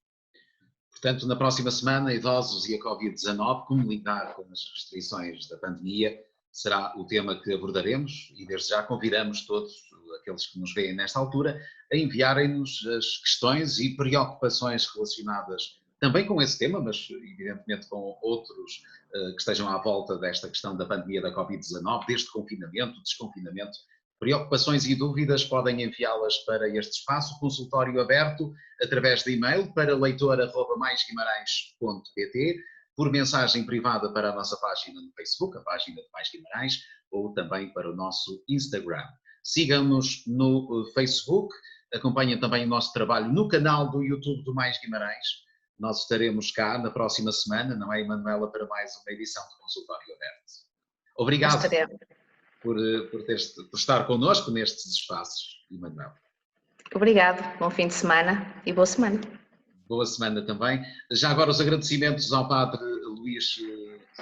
Speaker 1: Portanto, na próxima semana, idosos e a Covid-19, como lidar com as restrições da pandemia, será o tema que abordaremos e desde já convidamos todos aqueles que nos veem nesta altura a enviarem-nos as questões e preocupações relacionadas também com esse tema, mas evidentemente com outros que estejam à volta desta questão da pandemia da Covid-19, desde confinamento, desconfinamento. Preocupações e dúvidas podem enviá-las para este espaço, consultório aberto, através de e-mail para leitor@maisguimarães.pt, por mensagem privada para a nossa página no Facebook, a página de Mais Guimarães, ou também para o nosso Instagram. Sigam-nos no Facebook, acompanhem também o nosso trabalho no canal do YouTube do Mais Guimarães. Nós estaremos cá na próxima semana, não é, Emanuela, para mais uma edição do Consultório Aberto. Obrigado por estar connosco nestes espaços, Emanuela.
Speaker 2: Obrigado, bom fim de semana e boa semana.
Speaker 1: Boa semana também. Já agora os agradecimentos ao Padre Luís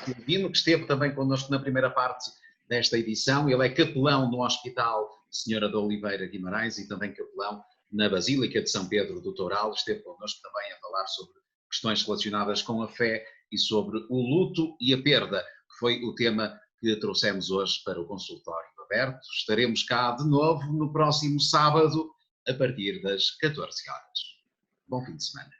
Speaker 1: Silvino, que esteve também connosco na primeira parte desta edição. Ele é capelão no Hospital Senhora de Oliveira Guimarães e também capelão na Basílica de São Pedro do Toural. Esteve connosco também a falar sobre questões relacionadas com a fé e sobre o luto e a perda, que foi o tema que trouxemos hoje para o consultório aberto. Estaremos cá de novo no próximo sábado, a partir das 14 horas. Bom fim de semana.